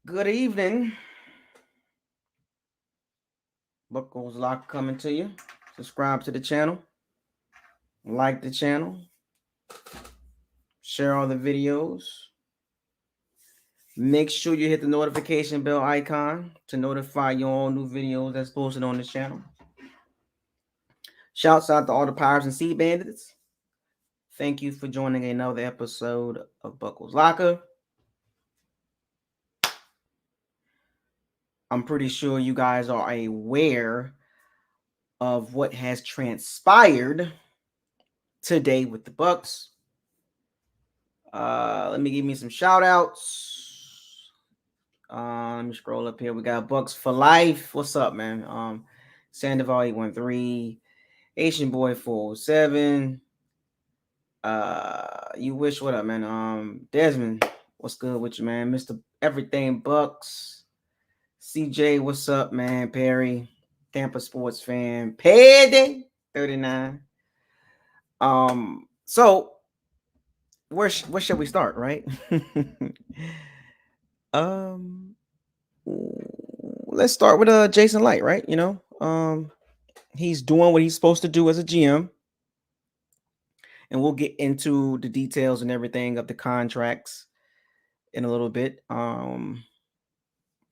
Good evening. Buckles Lock coming to you. Subscribe to the channel, like the channel, share all the videos. Make sure you hit the notification bell icon to notify you all new videos that's posted on the channel. Shouts out to all the Pirates and Sea Bandits. Thank you for joining another episode of Buckles Locker. I'm pretty sure you guys are aware of what has transpired today with the Bucs. Let me give me some shout outs. Let me scroll up here. We got Bucks for Life. What's up, man? Sandoval 813, Asian Boy 407. You wish what up, man? Desmond, what's good with you, man? Mr. Everything Bucks. CJ, what's up, man? Perry, Tampa sports fan. Paddy 39. So where shall we start, right? um let's start with Jason Light, right? He's doing what he's supposed to do as a GM, and we'll get into the details and everything of the contracts in a little bit.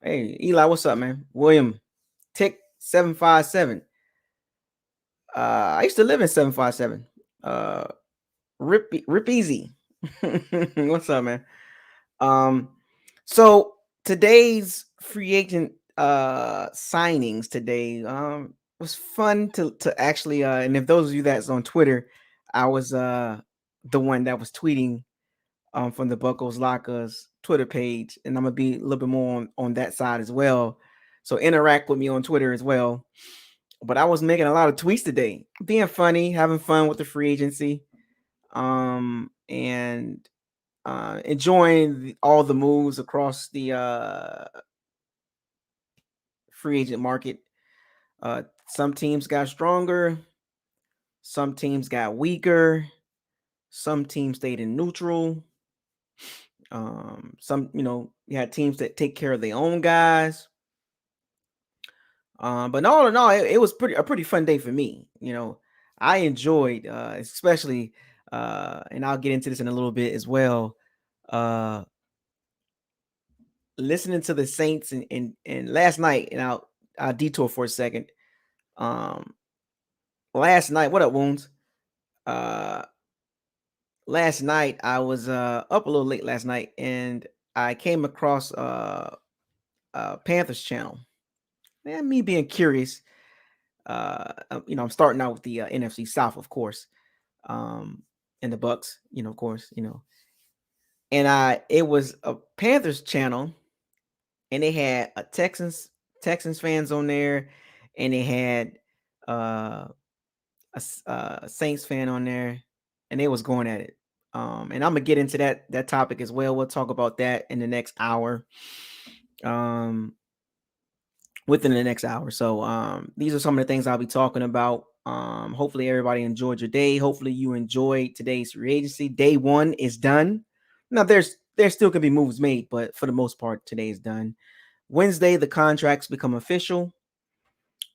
Hey Eli, what's up, man? William Tick 757. I used to live in 757. Rip easy. What's up, man? So today's free agent signings today was fun to actually and if those of you that's on Twitter, I was the one that was tweeting from the Buckles Lockers Twitter page, and I'm gonna be a little bit more on that side as well. So interact with me on Twitter as well. But I was making a lot of tweets today, being funny, having fun with the free agency, and enjoying all the moves across the free agent market. Some teams got stronger, some teams got weaker, some teams stayed in neutral. Some, you had teams that take care of their own guys. But all in all, it was a pretty fun day for me. I enjoyed, especially, and I'll get into this in a little bit as well. Listening to the Saints and last night, and I'll detour for a second. Last night, what up, Wounds? Last night I was up a little late last night, and I came across Panthers channel. Man, me being curious, I'm starting out with the NFC South, of course, and the Bucks, of course, and it was a Panthers channel, and they had a Texans fans on there, and they had a Saints fan on there, and they was going at it. And I'm gonna get into that topic as well. We'll talk about that in the next hour. Within the next hour. So these are some of the things I'll be talking about. Hopefully everybody enjoyed your day. Hopefully you enjoyed today's free agency. Day one is done. Now there still can be moves made, but for the most part, today is done. Wednesday, the contracts become official.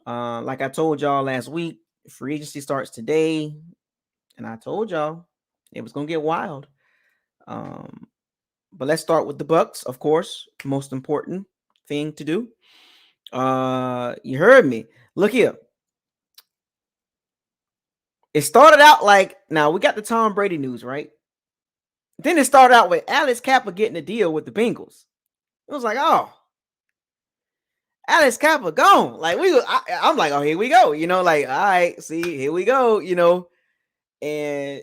Like I told y'all last week, free agency starts today, and I told y'all it was gonna get wild. But let's start with the Bucks, of course. Most important thing to do. You heard me. Look here. It started out like, now we got the Tom Brady news, right? Then it started out with Alex Kappa getting a deal with the Bengals. It was like, oh, Alex Kappa gone. Like I'm like, oh, here we go. Like, all right, see, here we go. And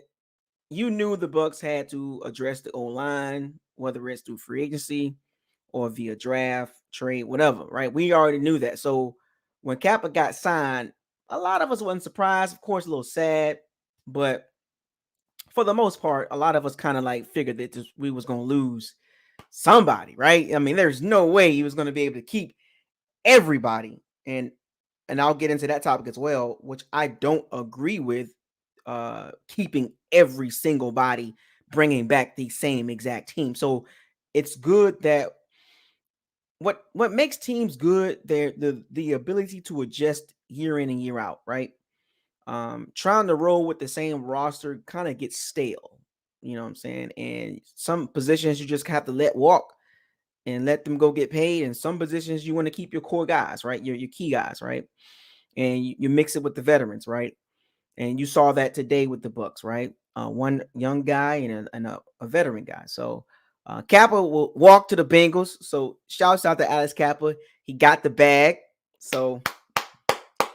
you knew the Bucks had to address the O-line, whether it's through free agency or via draft, trade, whatever, right? We already knew that. So when Kappa got signed, a lot of us wasn't surprised. Of course, a little sad, but for the most part, a lot of us kind of like figured that we was going to lose somebody, right? I mean, there's no way he was going to be able to keep everybody. And I'll get into that topic as well, which I don't agree with, keeping every single body, bringing back the same exact team. So it's good that what makes teams good, they're the ability to adjust year in and year out, right? Trying to roll with the same roster kind of gets stale. You know what I'm saying? And some positions you just have to let walk and let them go get paid. And some positions you want to keep your core guys, right? Your key guys, right? And you mix it with the veterans, right? And you saw that today with the Bucs, right? One young guy and a veteran guy. So Kappa will walk to the Bengals. So shouts out to Alex Kappa. He got the bag. So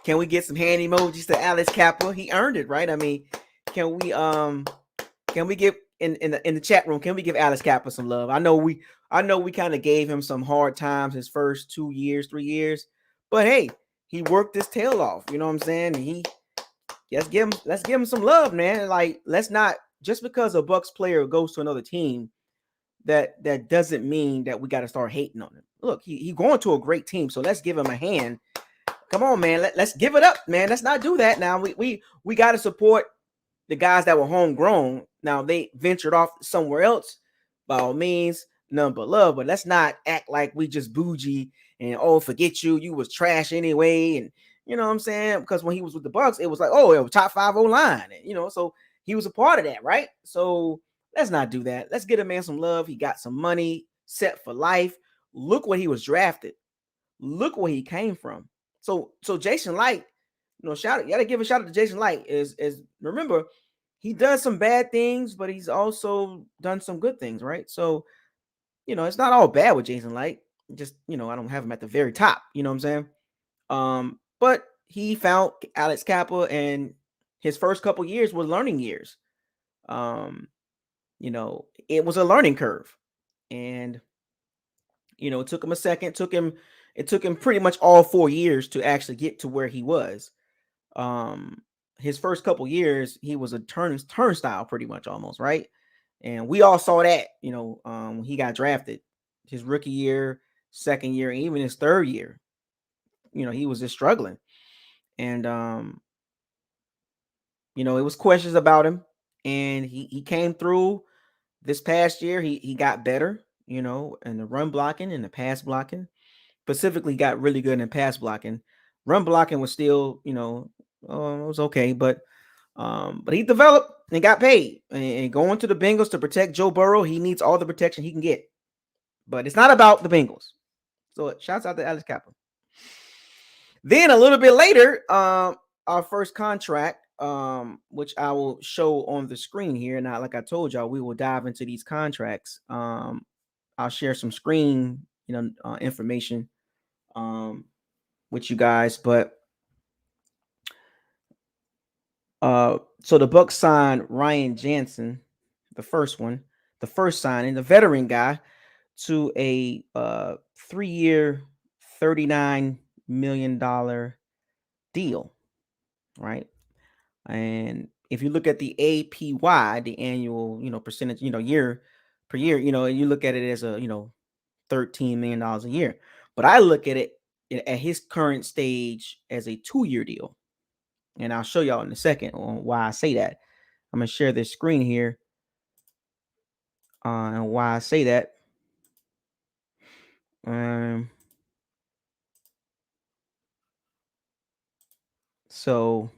can we get some hand emojis to Alex Kappa? He earned it, right? I mean, can we give in the chat room? Can we give Alex Kappa some love? I know we kind of gave him some hard times his first 2 years, 3 years, but hey, he worked his tail off. You know what I'm saying? He let's give him some love, man. Like, let's not, just because a Bucs player goes to another team, that doesn't mean that we got to start hating on him. Look, he going to a great team, so let's give him a hand. Come on, man. Let's give it up, man. Let's not do that now. We got to support the guys that were homegrown. Now they ventured off somewhere else. By all means, none but love. But let's not act like we just bougie and forget you was trash anyway. And you know what I'm saying? Because when he was with the Bucs, it was like, oh, it was top 5 O-line. And so he was a part of that, right? So let's not do that. Let's get a man some love. He got some money set for life. Look where he was drafted. Look where he came from. So Jason Licht, you gotta give a shout out to Jason Licht. Is remember, he does some bad things, but he's also done some good things, right? So, it's not all bad with Jason Licht. Just, I don't have him at the very top. You know what I'm saying? But he found Alex Kappa, and his first couple years were learning years. It was a learning curve. And it took him a second, it took him pretty much all 4 years to actually get to where he was. His first couple years, he was a turnstile pretty much, almost, right? And we all saw that, when he got drafted. His rookie year, second year, and even his third year, he was just struggling. And it was questions about him, and he came through. This past year, he got better, in the run blocking and the pass blocking. Specifically got really good in pass blocking. Run blocking was still, it was okay, but he developed and got paid. And going to the Bengals to protect Joe Burrow, he needs all the protection he can get. But it's not about the Bengals. So shouts out to Alex Kappa. Then a little bit later, our first contract, which I will show on the screen here. Now, like I told y'all, we will dive into these contracts. I'll share some screen, information with you guys. But so the Bucs signed Ryan Jensen, the first signing, the veteran guy, to a 3-year, $39 million deal, right? And if you look at the APY, the annual, percentage, year per year, you look at it as a, $13 million a year. But I look at it at his current stage as a 2-year deal. And I'll show y'all in a second on why I say that. I'm going to share this screen here and why I say that. So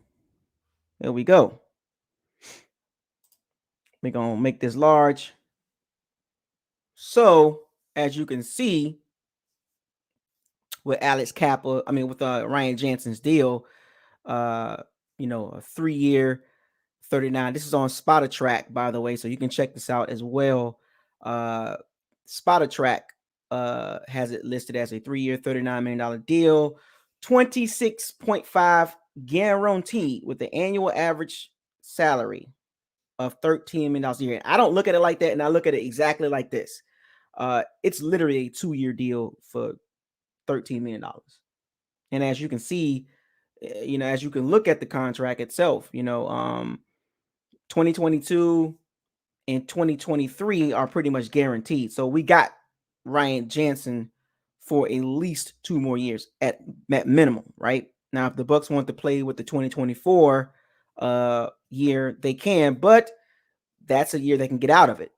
there we go. We're going to make this large. So as you can see, with Ryan Jensen's deal, a 3-year, 39. This is on Spotter Track, by the way, so you can check this out as well. Spotter Track has it listed as a 3-year, $39 million deal, 26.5 guaranteed, with the annual average salary of $13 million a year. I don't look at it like that, and I look at it exactly like this. It's literally a 2-year deal for $13 million. And as you can see, as you can look at the contract itself, 2022 and 2023 are pretty much guaranteed. So we got Ryan Jensen for at least 2 more years at minimum, right? Now, if the Bucs want to play with the 2024 year, they can, but that's a year they can get out of it.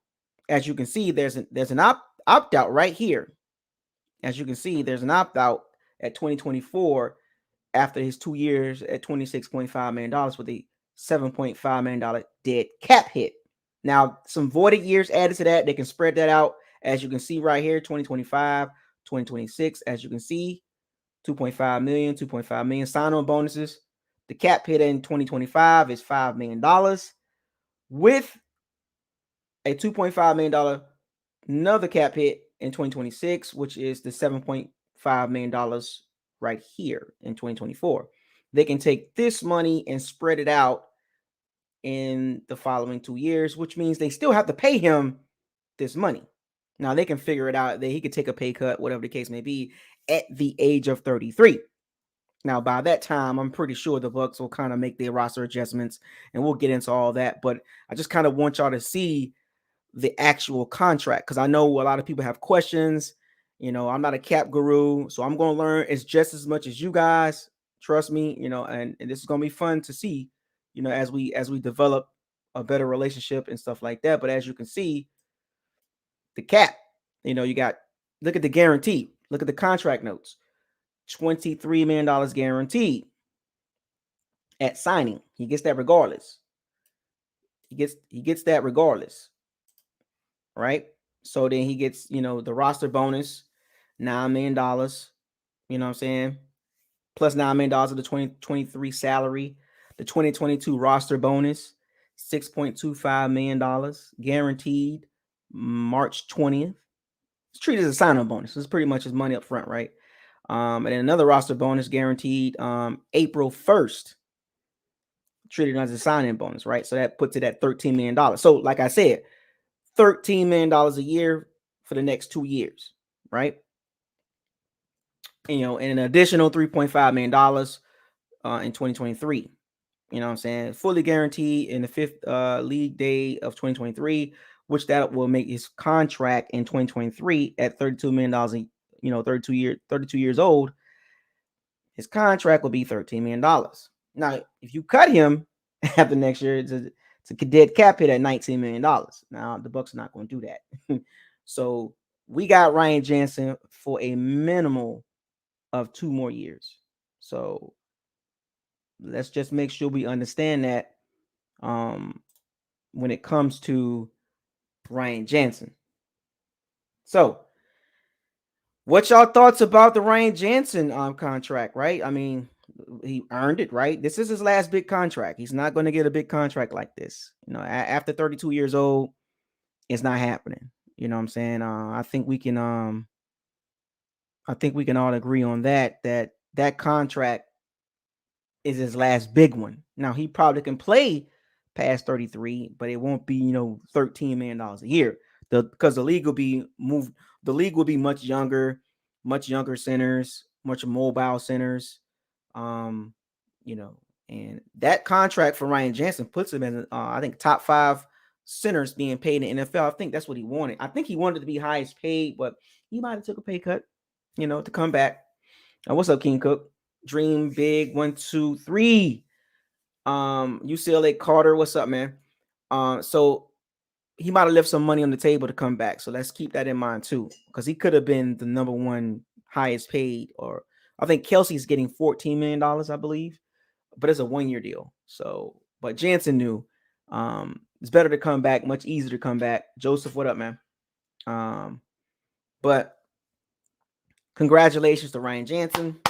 As you can see, there's an opt out right here. As you can see, there's an opt-out at 2024 after his 2 years at $26.5 million with a $7.5 million dead cap hit. Now, some voided years added to that. They can spread that out. As you can see right here, 2025, 2026. As you can see, 2.5 million, 2.5 million sign-on bonuses. The cap hit in 2025 is $5 million with a $2.5 million another cap hit in 2026, which is the $7.5 million right here in 2024. They can take this money and spread it out in the following 2 years, which means they still have to pay him this money. Now they can figure it out that he could take a pay cut, whatever the case may be, at the age of 33. Now, by that time, I'm pretty sure the Bucs will kind of make their roster adjustments, and we'll get into all that. But I just kind of want y'all to see the actual contract, because I know a lot of people have questions. I'm not a cap guru, so I'm going to learn as just as much as you guys. Trust me, and this is going to be fun to see, as we develop a better relationship and stuff like that. But as you can see, the cap, you got, look at the guarantee, look at the contract notes, $23 million guaranteed at signing. He gets that regardless. He gets that regardless. Right? So then he gets, the roster bonus, $9 million, you know what I'm saying? Plus $9 million of the 2023 salary, the 2022 roster bonus, $6.25 million guaranteed March 20th. It's treated as a sign-on bonus. It's pretty much his money up front, right? And then another roster bonus guaranteed April 1st, treated as a sign-in bonus, right? So that puts it at $13 million. So like I said, $13 million a year for the next 2 years, right? And an additional $3.5 million in 2023. You know what I'm saying? Fully guaranteed in the fifth league day of 2023, which that will make his contract in 2023 at $32 million, 32 years old. His contract will be $13 million. Now, if you cut him after next year, it's a cadet cap hit at $19 million. Now, the Bucs are not going to do that. So we got Ryan Jensen for a minimal of 2 more years. So let's just make sure we understand that when it comes to Ryan Jensen. So what y'all thoughts about the Ryan Jensen contract, right? I mean, he earned it, right? This is his last big contract. He's not going to get a big contract like this. After 32 years old, it's not happening. You know what I'm saying? I think we can all agree on that contract is his last big one. Now, he probably can play past 33, but it won't be, $13 million a year. Because the league will be moved, the league will be much younger centers, much mobile centers. And that contract for Ryan Jensen puts him in, I think, top 5 centers being paid in the NFL. I think that's what he wanted. I think he wanted to be highest paid, but he might have took a pay cut, to come back. What's up, King Cook? Dream big, 1, 2, 3. UCLA Carter, what's up, man? So he might have left some money on the table to come back. So let's keep that in mind too, because he could have been the number 1 highest paid, or I think Kelsey's getting $14 million, I believe, but it's a 1-year deal. So, but Jansen knew it's better to come back, much easier to come back. Joseph, what up, man? But congratulations to Ryan Jensen.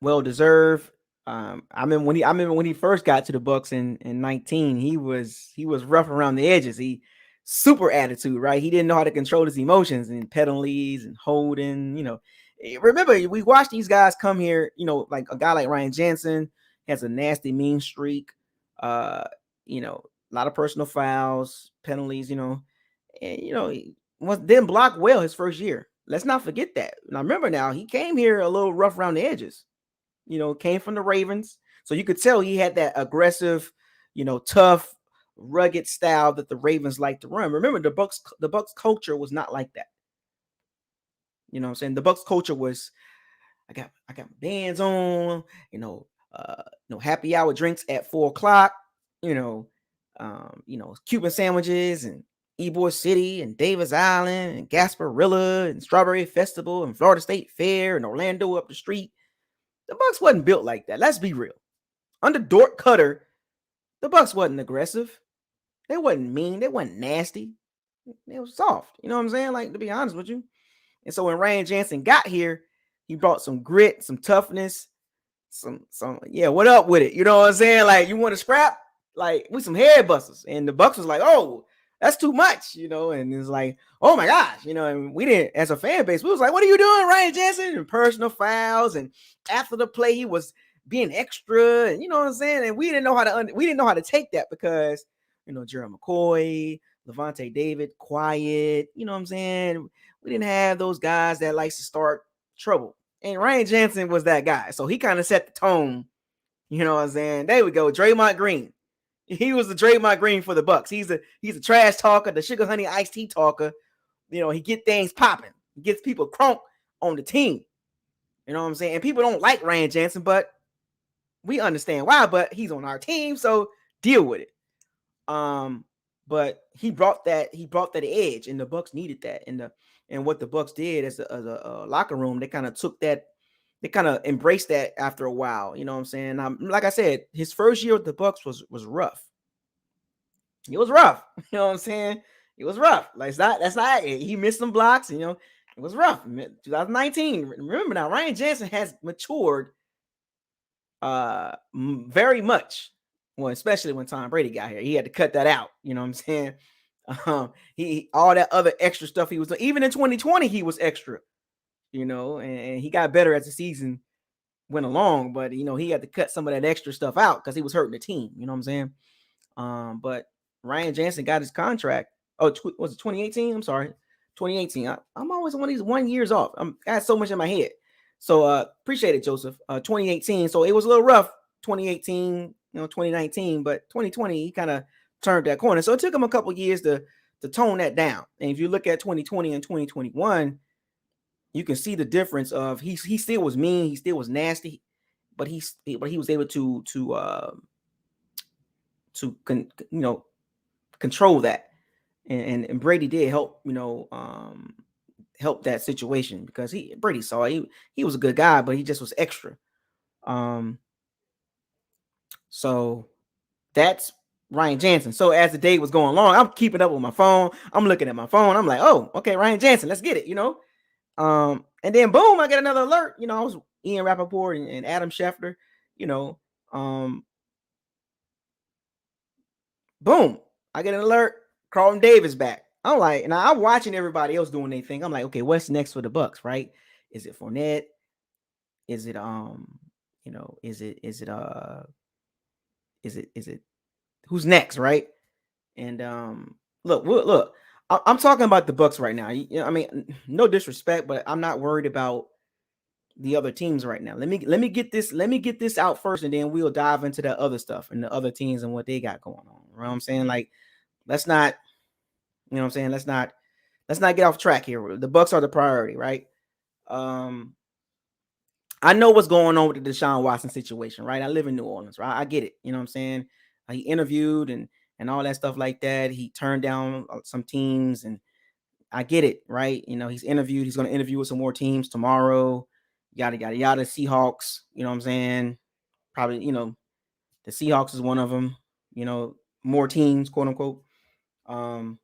Well deserved. I remember when he first got to the Bucs in 19, he was rough around the edges. He super attitude, right? He didn't know how to control his emotions and penalties and holding. Remember, we watched these guys come here. Like a guy like Ryan Jensen has a nasty mean streak. A lot of personal fouls, penalties. And he didn't block well his first year. Let's not forget that. Now remember, he came here a little rough around the edges. Came from the Ravens. So you could tell he had that aggressive, tough, rugged style that the Ravens like to run. Remember, the Bucs culture was not like that. You know what I'm saying? The Bucs culture was, I got my bands on, happy hour drinks at 4:00, Cuban sandwiches and Ybor City and Davis Island and Gasparilla and Strawberry Festival and Florida State Fair and Orlando up the street. The Bucs wasn't built like that. Let's be real. Under Dort Cutter, the Bucs wasn't aggressive. They wasn't mean. They wasn't nasty. They was soft. You know what I'm saying? Like, to be honest with you. And so when Ryan Jensen got here, he brought some grit, some toughness, yeah, what up with it? You know what I'm saying? Like, you want to scrap? Like, with some head busters. And the Bucs was like, oh, that's too much, you know, and it's like, oh my gosh, you know, and we didn't, as a fan base, we was like, what are you doing, Ryan Jensen? And personal fouls, and after the play, he was being extra, and you know what I'm saying? And we didn't know how to take that because, you know, Gerald McCoy, Levante David, quiet, you know what I'm saying? We didn't have those guys that likes to start trouble. And Ryan Jensen was that guy. So he kind of set the tone. You know what I'm saying? There we go. Draymond Green. He was the Draymond Green for the Bucs. He's a trash talker, the sugar honey iced tea talker. You know, he get things popping. He gets people crunk on the team. You know what I'm saying? And people don't like Ryan Jensen, but we understand why. But he's on our team, so deal with it. But he brought that edge, and the Bucs needed that. And what the Bucs did as a locker room, they kind of took that. They kind of embraced that after a while. You know what I'm saying? Like I said, his first year with the Bucs was rough. It was rough. You know what I'm saying? It was rough. Like, that's not. He missed some blocks. You know, it was rough. 2019. Remember now, Ryan Jensen has matured very much. Well, especially when Tom Brady got here, he had to cut that out. You know what I'm saying? He all that other extra stuff he was doing. Even in 2020, he was extra. You know, and he got better as the season went along. But you know, he had to cut some of that extra stuff out because he was hurting the team. You know what I'm saying? But Ryan Jensen got his contract. Oh, was it 2018? I'm sorry, 2018. I'm always one of these 1 years off. I got so much in my head. So appreciate it, Joseph. 2018. So it was a little rough. 2018, you know, 2019, but 2020 he kind of turned that corner. So it took him a couple years to tone that down. And if you look at 2020 and 2021, you can see the difference of he still was mean, he still was nasty, but he was able to control that. And Brady did help, help that situation because Brady saw he was a good guy, but he just was extra. So that's Ryan Jensen. So as the day was going along, I'm keeping up with my phone. I'm looking at my phone. I'm like, oh, okay, Ryan Jensen, let's get it, you know. And then boom, I get another alert. You know, I was Ian Rappaport and Adam Schefter, you know. Boom, I get an alert. Carlton Davis back. I'm like, and I'm watching everybody else doing their thing. I'm like, okay, what's next for the Bucs, right? Is it Fournette? Is it is it who's next, right? And look, I'm talking about the Bucs right now. I mean, no disrespect, but I'm not worried about the other teams right now. Let me get this out first, and then we'll dive into that other stuff and the other teams and what they got going on. You know what I'm saying? Like, let's not, you know what I'm saying? Let's not get off track here. The Bucs are the priority, right? I know what's going on with the Deshaun Watson situation, right? I live in New Orleans, right? I get it. You know what I'm saying? He interviewed and all that stuff like that. He turned down some teams, and I get it, right? You know, he's interviewed. He's going to interview with some more teams tomorrow. Yada, yada, yada. Seahawks, you know what I'm saying? Probably, you know, the Seahawks is one of them, you know, more teams, quote unquote. So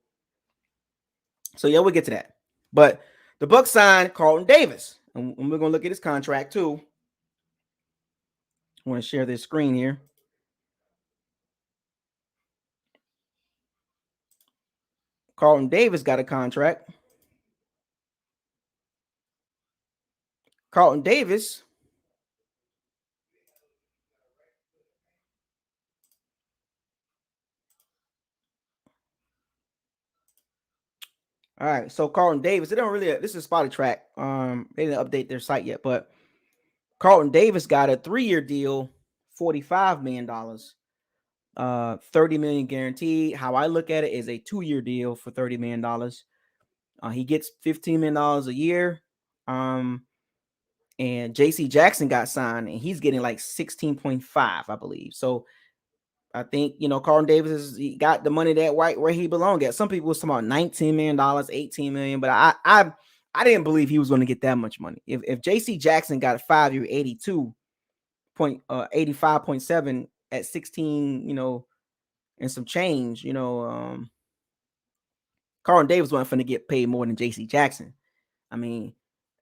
yeah, we'll get to that. But the Bucs signed Carlton Davis, and we're going to look at his contract too. I want to share this screen here. Carlton Davis got a contract. Carlton Davis All right, so Carlton Davis, they don't really. This is Spotty Track. They didn't update their site yet, but Carlton Davis got a 3-year deal, $45 million, $30 million guaranteed. How I look at it is a 2-year deal for $30 million. He gets $15 million a year. And JC Jackson got signed, and he's getting like 16.5, I believe. So I think, Carlton Davis he got the money that right where he belonged at. Some people was talking about $19 million, $18 million, but I didn't believe he was going to get that much money. If JC Jackson got a 5-year 85.7 at 16, and some change, Carlton Davis wasn't going to get paid more than JC Jackson. I mean,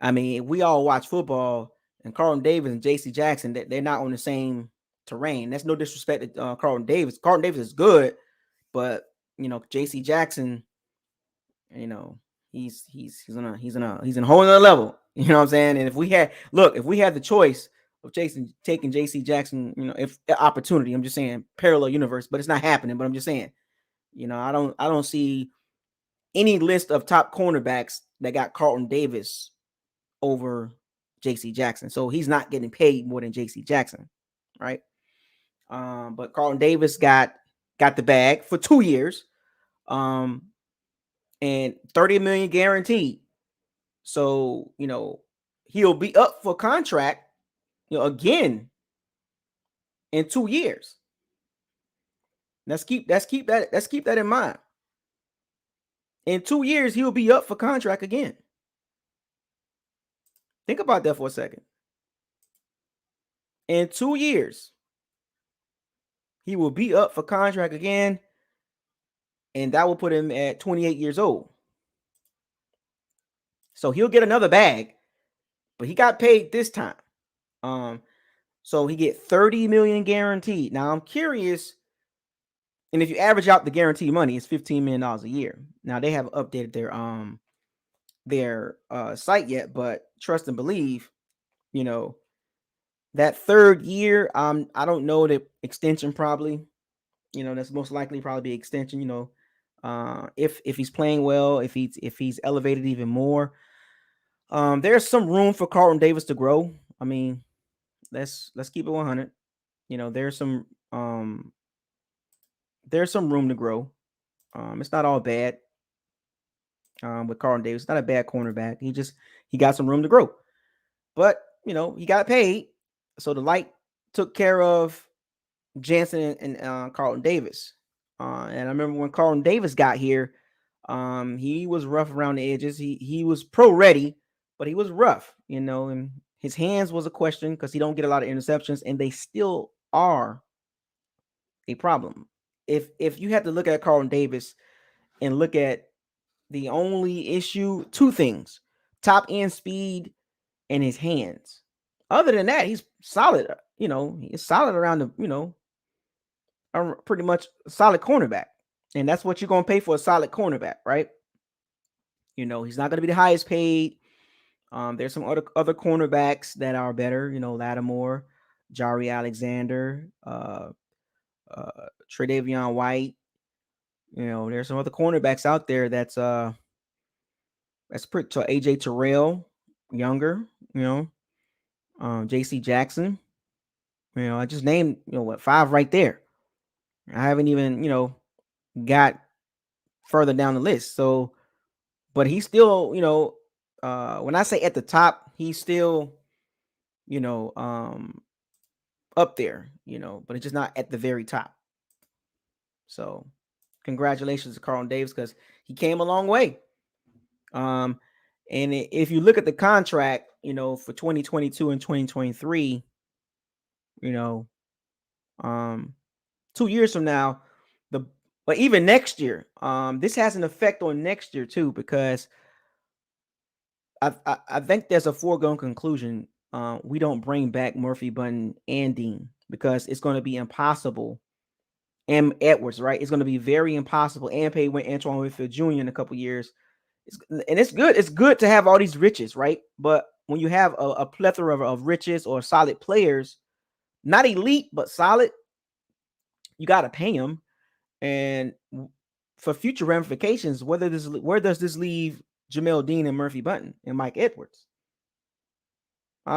we all watch football, and Carlton Davis and JC Jackson, they're not on the same terrain. That's no disrespect to Carlton Davis. Carlton Davis is good, but JC Jackson, he's in a whole other level. You know what I'm saying? And if we had the choice of taking JC Jackson, if the opportunity, I'm just saying parallel universe, but it's not happening. But I'm just saying, I don't see any list of top cornerbacks that got Carlton Davis over JC Jackson. So he's not getting paid more than JC Jackson, right? But Carlton Davis got the bag for 2 years, and $30 million guaranteed. So, he'll be up for contract, again in 2 years. Let's keep that in mind. In 2 years, he'll be up for contract again. Think about that for a second. In 2 years, he will be up for contract again, and that will put him at 28 years old. So he'll get another bag, but he got paid this time. So he get $30 million guaranteed. Now I'm curious, and if you average out the guaranteed money, it's $15 million a year. Now they haven't updated their site yet, but trust and believe, that third year, I don't know the extension probably. That's most likely probably be extension. If he's playing well, if he's elevated even more, there's some room for Carlton Davis to grow. I mean, let's keep it 100. There's some room to grow. It's not all bad. With Carlton Davis, it's not a bad cornerback. He got some room to grow, but he got paid, so the Light took care of Jansen and Carlton Davis. And I remember when Carlton Davis got here, he was rough around the edges. He was pro ready, but he was rough, and his hands was a question because he don't get a lot of interceptions, and they still are a problem. If you had to look at Carlton Davis and look at the only issue, two things: top end speed and his hands. Other than that, he's solid. He's solid around the, pretty much solid cornerback. And that's what you're going to pay for a solid cornerback, right? He's not going to be the highest paid. There's some other cornerbacks that are better, Lattimore, Jari Alexander, Tre'Davion White. There's some other cornerbacks out there that's pretty to AJ Terrell, younger, JC Jackson. I just named, 5 right there. I haven't even, got further down the list. So, but he's still, when I say at the top, he's still, up there, but it's just not at the very top. So congratulations to Carlton Davis because he came a long way. And if you look at the contract, for 2022 and 2023, 2 years from now, but even next year, this has an effect on next year too, because I think there's a foregone conclusion. We don't bring back Murphy, Button, and Dean because it's going to be impossible. And Edwards, right? It's going to be very impossible. And pay when Antoine Winfield Jr. in a couple years. It's good. It's good to have all these riches, right? But when you have a plethora of riches or solid players, not elite but solid, you got to pay them. And for future ramifications, where does this leave Jamel Dean and Murphy Button and Mike Edwards?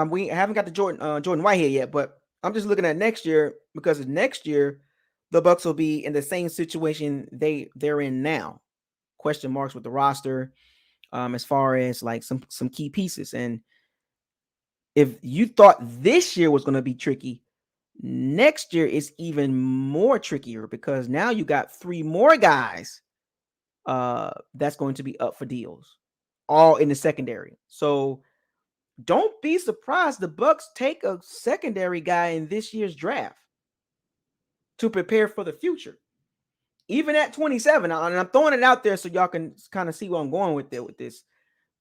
We haven't got the Jordan Whitehead yet, but I'm just looking at next year because next year the Bucs will be in the same situation they're in now. Question marks with the roster, as far as like some key pieces. And if you thought this year was going to be tricky, Next year is even more trickier because now you got 3 more guys that's going to be up for deals, all in the secondary. So don't be surprised the Bucs take a secondary guy in this year's draft to prepare for the future. Even at 27, and I'm throwing it out there so y'all can kind of see where I'm going with this.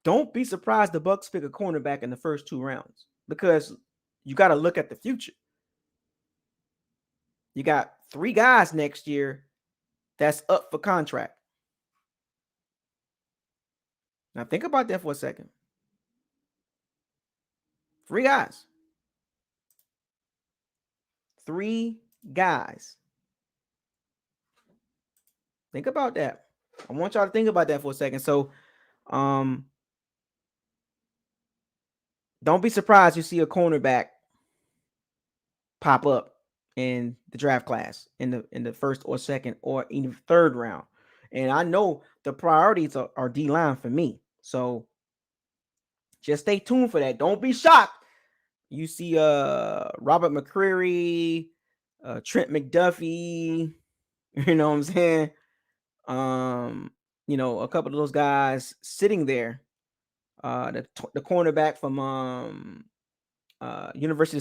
Don't be surprised the Bucs pick a cornerback in the first 2 rounds because you got to look at the future. You got 3 guys next year that's up for contract. Now think about that for a second. 3 guys. 3 guys. Think about that. I want y'all to think about that for a second. So, don't be surprised you see a cornerback pop up in the draft class in the first or second or even third round. And I know the priorities are D-line for me. So just stay tuned for that. Don't be shocked. You see Robert McCreary, Trent McDuffie, you know what I'm saying? A couple of those guys sitting there. The cornerback from University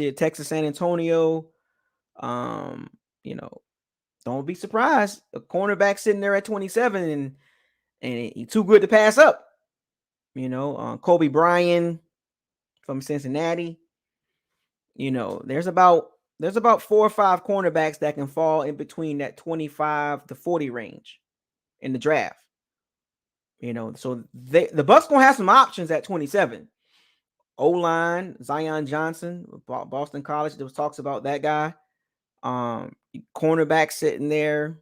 of Texas San Antonio. Don't be surprised. A cornerback sitting there at 27 and he's too good to pass up. Kobe Bryant from Cincinnati. There's about 4 or 5 cornerbacks that can fall in between that 25 to 40 range in the draft. So the Bucs gonna have some options at 27. O-line, Zion Jansen, Boston College. There was talks about that guy. Cornerback sitting there.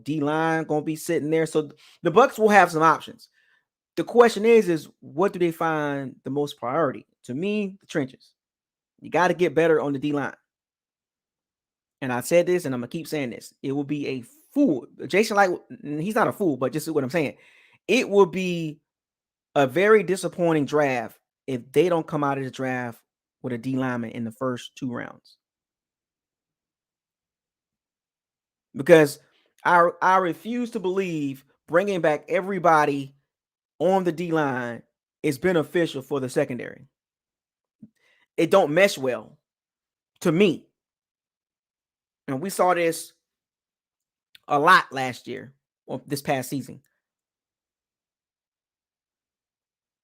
D-line gonna be sitting there. So the Bucs will have some options. The question is what do they find the most priority? To me, the trenches. You got to get better on the D-line. And I said this, and I'm gonna keep saying this. It will be a fool. Jason Light, he's not a fool, but just what I'm saying. It will be a very disappointing draft if they don't come out of the draft with a D lineman in the first 2 rounds. Because I refuse to believe bringing back everybody on the D line is beneficial for the secondary. It don't mesh well to me. And we saw this a lot last year or this past season.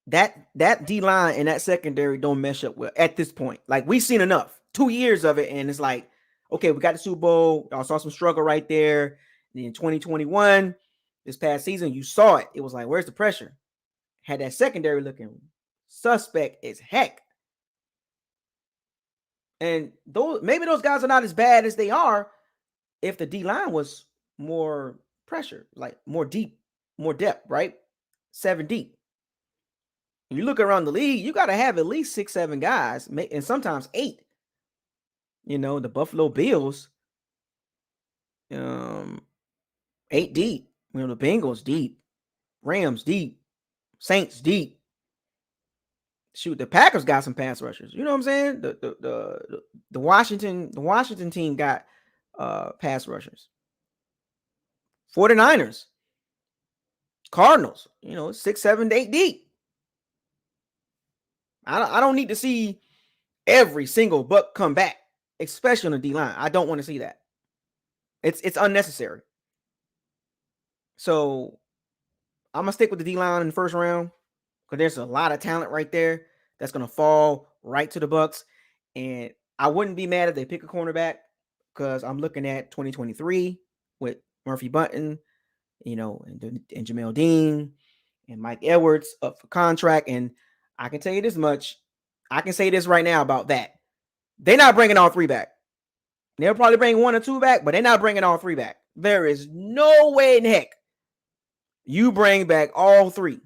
That D line and that secondary don't mesh up well at this point. Like we've seen enough, 2 years of it, and it's like, okay, we got the Super Bowl. I saw some struggle right there. And in 2021, this past season, you saw it. It was like, where's the pressure? Had that secondary looking suspect as heck. And maybe those guys are not as bad as they are if the D line was more pressure, like more deep, more depth, right? 7 deep. You look around the league, you got to have at least 6, 7 guys, and sometimes 8. The Buffalo Bills, 8 deep. The Bengals deep, Rams deep, Saints deep. Shoot, the Packers got some pass rushers. You know what I'm saying? The Washington team got pass rushers. 49ers, Cardinals, 6, 7, 8 deep. I don't need to see every single Buck come back, especially on the D line. I don't want to see that. It's unnecessary. So I'm gonna stick with the D line in the first round because there's a lot of talent right there that's gonna fall right to the Bucs, and I wouldn't be mad if they pick a cornerback because I'm looking at 2023 with Murphy Bunting, and Jamel Dean and Mike Edwards up for contract, and I can tell you this much. I can say this right now about that. They're not bringing all 3 back. They'll probably bring 1 or 2 back, but they're not bringing all 3 back. There is no way in heck you bring back all 3.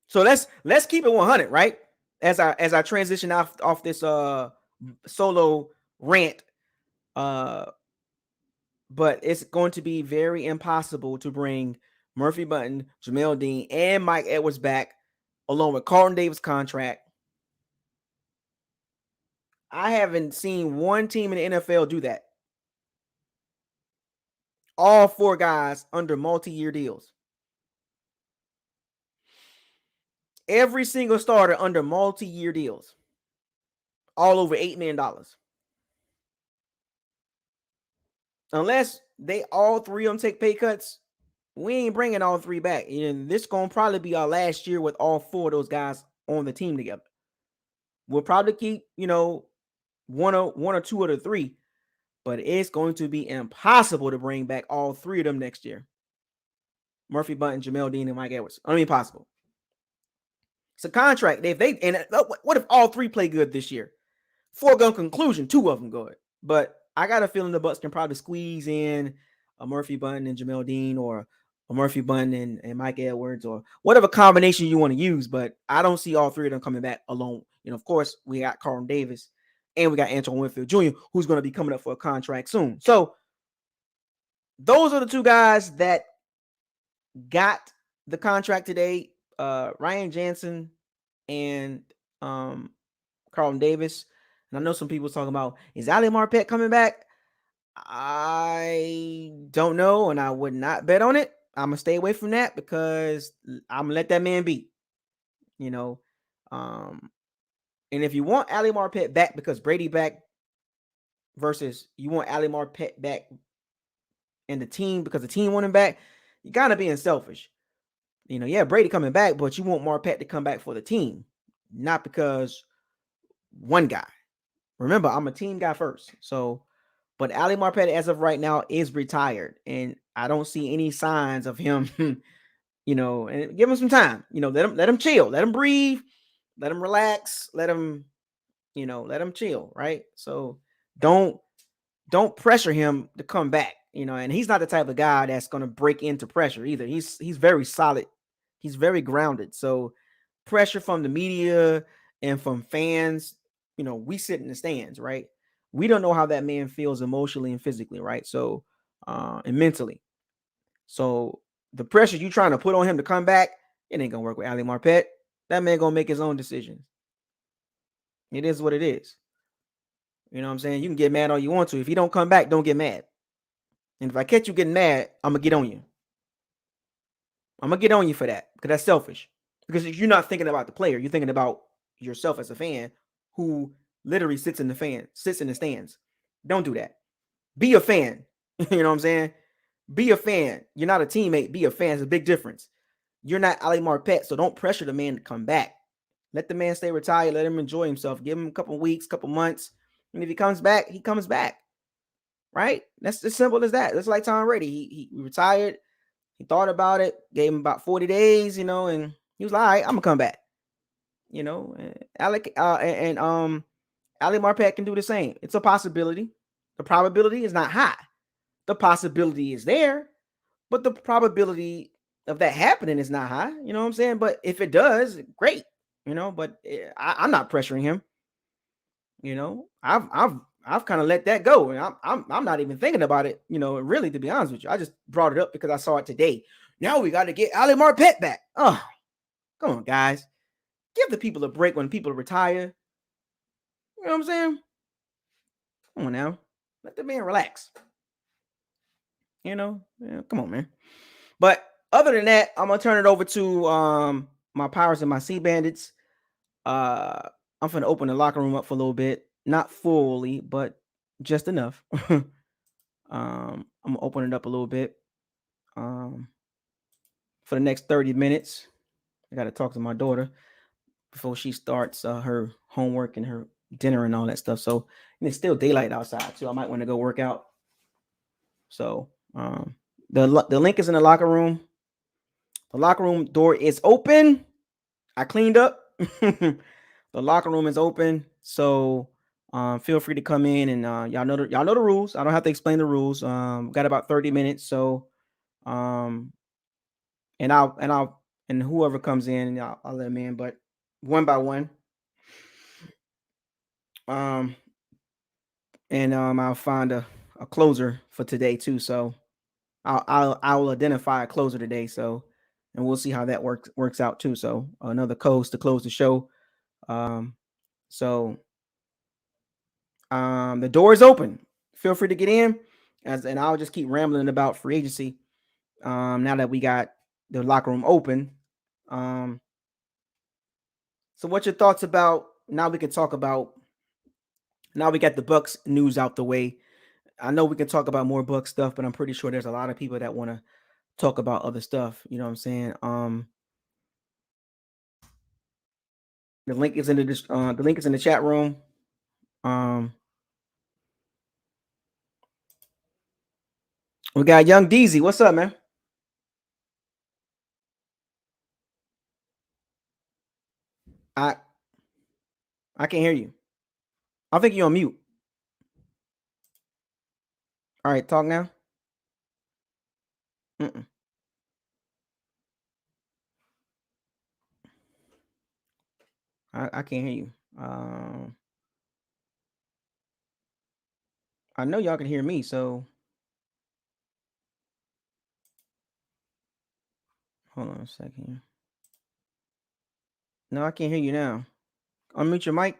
So let's keep it 100, right? As I transition off this solo rant, but it's going to be very impossible to bring Murphy Bunting, Jamel Dean, and Mike Edwards back, along with Carlton Davis contract. I haven't seen one team in the NFL do that. All 4 guys under multi-year deals. Every single starter under multi-year deals. All over $8 million. Unless they all 3 of them take pay cuts, we ain't bringing all 3 back. And this going to probably be our last year with all 4 of those guys on the team together. We'll probably keep, one or two of the 3, but it's going to be impossible to bring back all 3 of them next year. Murphy Bunting, Jamel Dean, and Mike Edwards. Impossible. It's a contract. What if all 3 play good this year? Foregone conclusion, 2 of them good. But I got a feeling the Bucs can probably squeeze in a Murphy Bunting and Jamel Dean, or a Murphy Bunting and Mike Edwards, or whatever combination you want to use. But I don't see all 3 of them coming back alone. Of course, we got Carlton Davis and we got Antoine Winfield Jr., who's going to be coming up for a contract soon. So those are the 2 guys that got the contract today. Ryan Jensen and Carlton Davis. And I know some people talking about, is Ali Marpet coming back? I don't know, and I would not bet on it. I'm gonna stay away from that because I'm gonna let that man be. And if you want Ali Marpet back because Brady back, versus you want Ali Marpet back and the team because the team want him back, you gotta being selfish. Brady coming back, but you want Marpet to come back for the team, not because one guy. Remember, I'm a team guy first. So, but Ali Marpet, as of right now, is retired, and I don't see any signs of him. And give him some time. Let him chill, let him breathe, let him relax, let him chill. Right. So don't pressure him to come back. And he's not the type of guy that's going to break into pressure either. He's very solid. He's very grounded. So pressure from the media and from fans, we sit in the stands, right? We don't know how that man feels emotionally and physically, right? So, and mentally. So the pressure you trying to put on him to come back, it ain't gonna work with Ali Marpet. That man gonna make his own decisions. It is what it is. You know what I'm saying? You can get mad all you want to. If he don't come back, don't get mad. And if I catch you getting mad, I'm gonna get on you. I'm gonna get on you for that because that's selfish. Because you're not thinking about the player, you're thinking about yourself as a fan who literally sits in the stands. Don't do that. Be a fan. You know what I'm saying? Be a fan. You're not a teammate. Be a fan. It's a big difference. You're not Ali Marpet, so don't pressure the man to come back. Let the man stay retired. Let him enjoy himself. Give him a couple weeks, couple months, and if he comes back, he comes back. Right? That's as simple as that. That's like Tom Brady. He retired. He thought about it. Gave him about 40 days. And he was like, "All right, I'm gonna come back." Alec and Ali Marpet can do the same. It's a possibility. The probability is not high. The possibility is there, but the probability of that happening is not high. You know what I'm saying? But if it does, great. But I'm not pressuring him. I've kind of let that go, and I'm not even thinking about it. Really, to be honest with you, I just brought it up because I saw it today. Now we got to get Ali Marpet back. Oh, come on, guys. Give the people a break when people retire. You know what I'm saying? Come on now. Let the man relax. Yeah, come on, man. But other than that, I'm gonna turn it over to my Pirates and my Sea Bandits. I'm gonna open the locker room up for a little bit. Not fully, but just enough. I'm gonna open it up a little bit. For the next 30 minutes. I gotta talk to my daughter before she starts her homework and her dinner and all that stuff. So, and it's still daylight outside, so I might want to go work out. So, the link is in the locker room. The locker room door is open. I cleaned up. The locker room is open, so feel free to come in and y'all know the rules. I don't have to explain the rules. Got about 30 minutes, so and whoever comes in, I'll let them in, but one by one. I'll find a closer for today too. So I'll identify a closer today. So, and we'll see how that works out too. So another coach to close the show. So The door is open. Feel free to get in, and I'll just keep rambling about free agency. Now that we got the locker room open. Um, so what's your thoughts about now? We can talk about now we got the Bucs news out the way. I know we can talk about more Bucs stuff, but I'm pretty sure there's a lot of people that want to talk about other stuff. You know what I'm saying? The link is in the link is in the chat room. We got Young Deezy. What's up, man? I I can't hear you. I think you're on mute. All right, talk now. Mm-mm. I can't hear you. I know y'all can hear me, so hold on a second. No, I can't hear you now. Unmute your mic.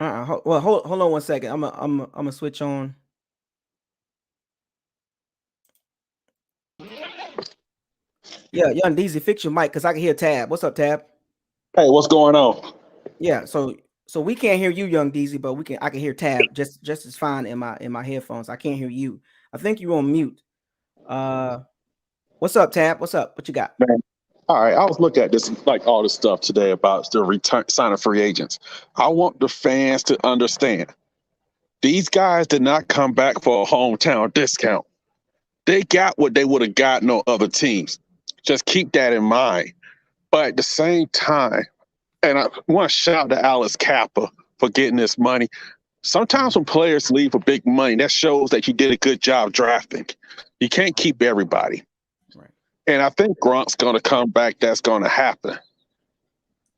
Well, hold on 1 second. I'm a switch on. Yeah, Young Deezy, fix your mic because I can hear Tab. What's up, Tab? Hey, what's going on? Yeah, so we can't hear you, Young Deezy, but I can hear Tab just as fine in my headphones. I can't hear you. I think you're on mute. What's up, Tab? What's up? What you got? Man. All right, I was looking at this, like all this stuff today about the return signing free agents. I want the fans to understand these guys did not come back for a hometown discount. They got what they would have gotten on other teams. Just keep that in mind. But at the same time, and I want to shout to Alice Kappa for getting this money. Sometimes when players leave for big money, that shows that you did a good job drafting. You can't keep everybody. Right. And I think Grunk's going to come back. That's going to happen.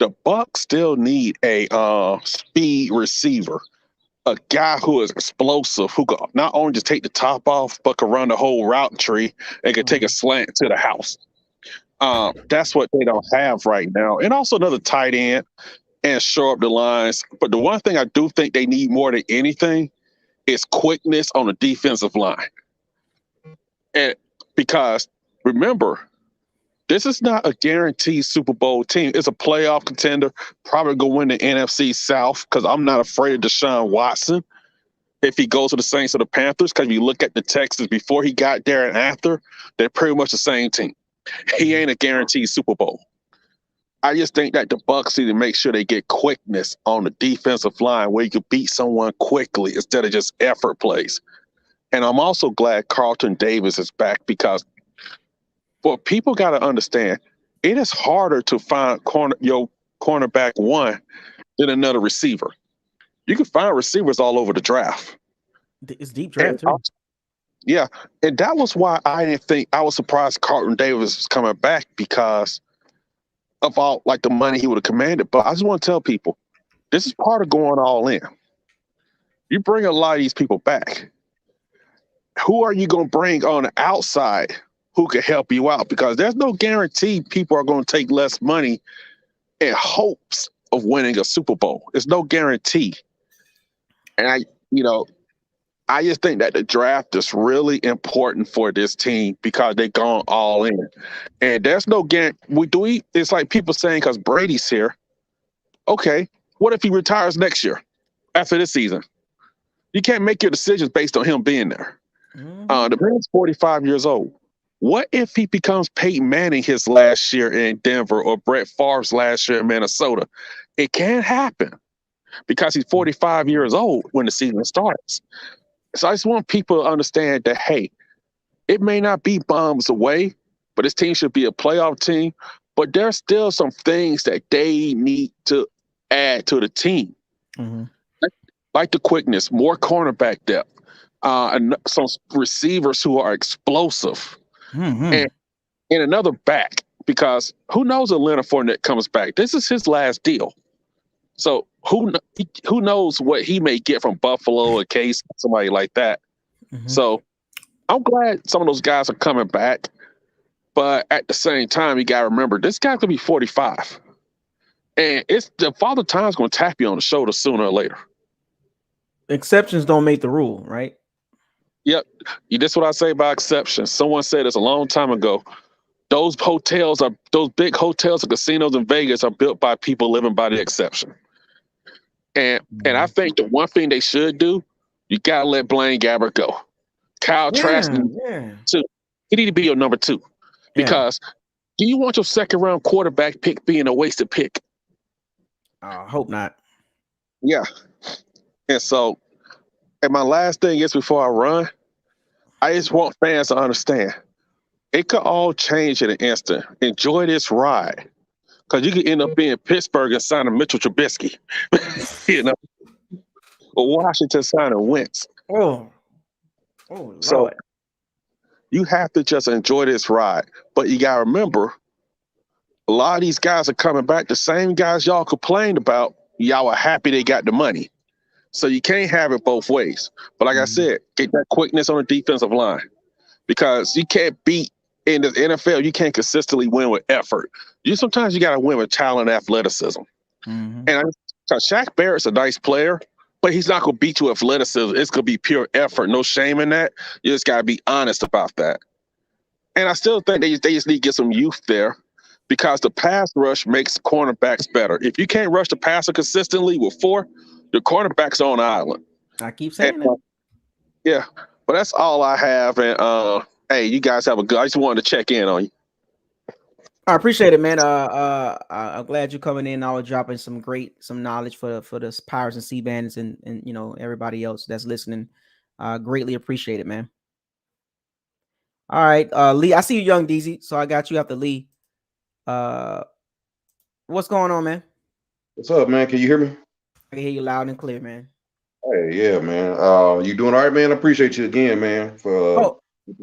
The Bucs still need a speed receiver, a guy who is explosive, who can not only just take the top off, but can run the whole route tree and can take a slant to the house. That's what they don't have right now. And also another tight end and shore up the lines. But the one thing I do think they need more than anything is quickness on the defensive line. And because remember, this is not a guaranteed Super Bowl team. It's a playoff contender, probably going to win the NFC South because I'm not afraid of Deshaun Watson if he goes to the Saints or the Panthers. Because if you look at the Texans before he got there and after, they're pretty much the same team. He ain't a guaranteed Super Bowl. I just think that the Bucs need to make sure they get quickness on the defensive line where you can beat someone quickly instead of just effort plays. And I'm also glad Carlton Davis is back because what people got to understand, it is harder to find your cornerback one than another receiver. You can find receivers all over the draft. It's deep draft too. Yeah, and that was why I didn't think I was surprised Carlton Davis was coming back because of all like the money he would have commanded. But I just want to tell people, this is part of going all in. You bring a lot of these people back. Who are you going to bring on the outside who can help you out? Because there's no guarantee people are going to take less money in hopes of winning a Super Bowl. It's no guarantee. And I just think that the draft is really important for this team because they're going all in. And there's no guarantee. It's like people saying because Brady's here. Okay, what if he retires next year after this season? You can't make your decisions based on him being there. The man's 45 years old. What if he becomes Peyton Manning his last year in Denver or Brett Favre's last year in Minnesota? It can't happen because he's 45 years old when the season starts. So I just want people to understand that, hey, it may not be bombs away, but this team should be a playoff team. But there's still some things that they need to add to the team. Like the quickness, more cornerback depth, and some receivers who are explosive. And another back, because who knows if Leonard Fournette comes back? This is his last deal. So who knows what he may get from Buffalo or Case, somebody like that. So I'm glad some of those guys are coming back. But at the same time, you got to remember, this guy could be 45. And it's the father time's going to tap you on the shoulder sooner or later. Exceptions don't make the rule, right? Yep. That's what I say about exceptions. Someone said this a long time ago. Those big hotels and casinos in Vegas are built by people living by the exception. And I think the one thing they should do, you gotta let Blaine Gabbert go. Kyle Trask too. He need to be your number 2. Because do you want your second round quarterback pick being a wasted pick? I hope not. Yeah. And so, and my last thing is before I run, I just want fans to understand it could all change in an instant. Enjoy this ride. Because you could end up being Pittsburgh and signing Mitchell Trubisky. Or Washington signing Wentz. Oh, Lord. So you have to just enjoy this ride. But you got to remember, a lot of these guys are coming back. The same guys y'all complained about, y'all are happy they got the money. So you can't have it both ways. But like I said, get that quickness on the defensive line. Because you can't beat in the NFL, you can't consistently win with effort. Sometimes you got to win with talent and athleticism. And Shaq Barrett's a nice player, but he's not going to beat you with athleticism. It's going to be pure effort. No shame in that. You just got to be honest about that. And I still think they just need to get some youth there because the pass rush makes cornerbacks better. If you can't rush the passer consistently with 4, your cornerback's on the island. I keep saying that. Yeah, but that's all I have. And hey, you guys have a good. I just wanted to check in on you. I appreciate it, man. I'm glad you're coming in. Always dropping some knowledge for the Pirates and Sea Bandits and everybody else that's listening. Greatly appreciate it, man. All right, Lee. I see you, young DZ. So I got you after Lee. What's going on, man? What's up, man? Can you hear me? I can hear you loud and clear, man. Hey, yeah, man. You doing all right, man? I appreciate you again, man. For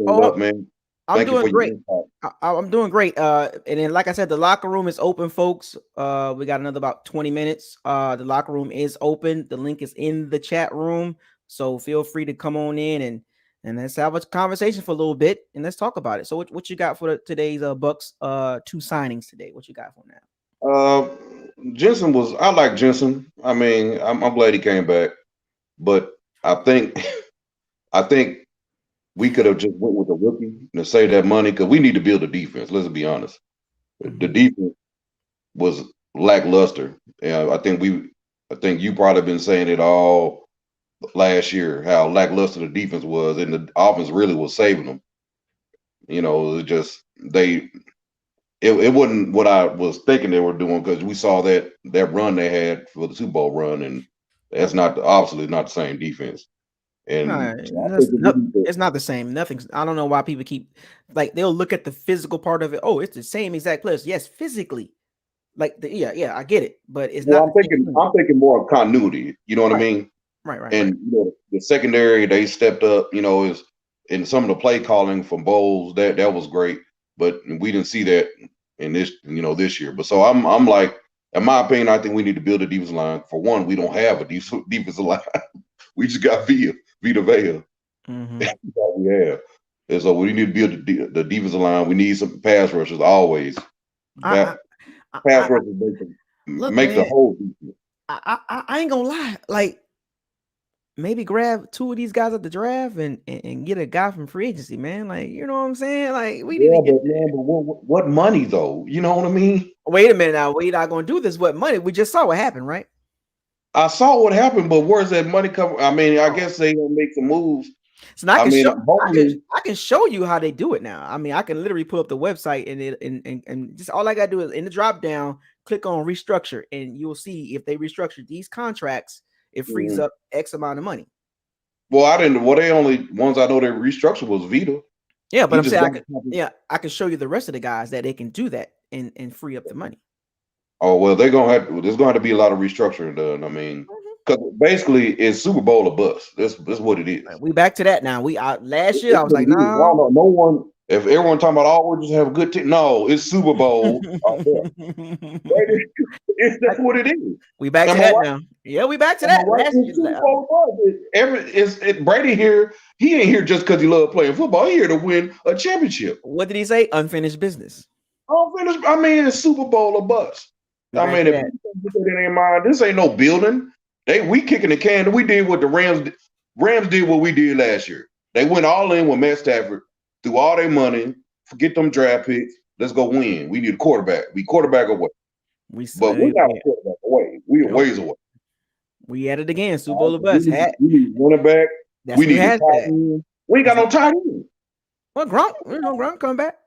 up, man. I'm doing great. I'm doing great. And then, like I said, the locker room is open, folks. We got another about 20 minutes. The locker room is open. The link is in the chat room, so feel free to come on in and let's have a conversation for a little bit and let's talk about it. So, what you got for today's Bucs 2 signings today? What you got for now? Jensen I like Jensen. I mean, I'm glad he came back, but I think we could have just went with a rookie to save that money because we need to build a defense. Let's be honest. The defense was lackluster. I think you probably been saying it all last year how lackluster the defense was, and the offense really was saving them. It wasn't what I was thinking they were doing because we saw that run they had for the Super Bowl run, and that's obviously not the same defense. And it's not the same. I don't know why people keep they'll look at the physical part of it. Oh, it's the same exact players. Yes, physically, I get it, but it's not. I'm thinking more of continuity. You know what I mean? Right. And the secondary they stepped up. Is in some of the play calling from Bowles that was great, but we didn't see that in this year. But so I'm like, in my opinion, I think we need to build a defensive line. For one, we don't have a defensive line. We just got Vita Vea. That's all we have. And so we need to build the defensive line. We need some pass rushers always. Pass rushers make the whole defense. I ain't gonna lie. Maybe grab 2 of these guys at the draft and get a guy from free agency, man. You know what I'm saying? We need to get. But what money though? You know what I mean? Wait a minute now. We're not gonna do this. What money? We just saw what happened, right? I saw what happened, but where's that money coming? I mean, I guess they gonna make some moves. So now I can show you how they do it now. I mean, I can literally pull up the website and just all I gotta do is in the drop down, click on restructure, and you'll see if they restructure these contracts, it frees up X amount of money. Well, I didn't. Well, they only ones I know they restructured was Vita. Yeah, but I'm saying I can show you the rest of the guys that they can do that and free up the money. Oh well, there's gonna have to be a lot of restructuring done. I mean, because basically it's Super Bowl or bust. That's what it is. We back to that now. Last year I was like, nah. No one. If everyone talking about we'll just have a good team. No, it's Super Bowl. That's what it is. We back to that now. Yeah, we back to that. Brady here. He ain't here just because he loves playing football. He here to win a championship. What did he say? Unfinished business. Unfinished. I mean, it's Super Bowl or bust. I mean, if you put that in their mind, this ain't no building. We kicking the can. We did what the Rams. Rams did what we did last year. They went all in with Matt Stafford, threw all their money. Forget them draft picks. Let's go win. We need a quarterback. We quarterback away. But we're not a quarterback away. We are ways away. We at it again. Super Bowl of Bucs. We need running back. We need a tight end. We ain't got no tight end. Well, Gronk come back.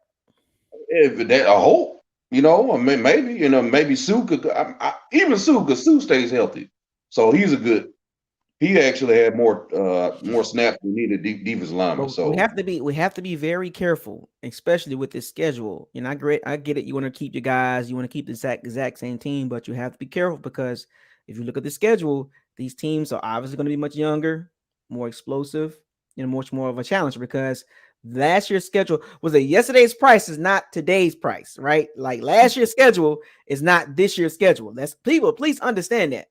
If that, I hope. Maybe, maybe Sue could, even Sue, because Sue stays healthy. So he actually had more snaps than needed defensive lineman. So we have to be very careful, especially with this schedule. I get it. You want to keep your guys, you want to keep the exact same team, but you have to be careful because if you look at the schedule, these teams are obviously going to be much younger, more explosive, and much more of a challenge because last year's schedule was yesterday's price is not today's price, right? Like last year's schedule is not this year's schedule. That's people, please understand that.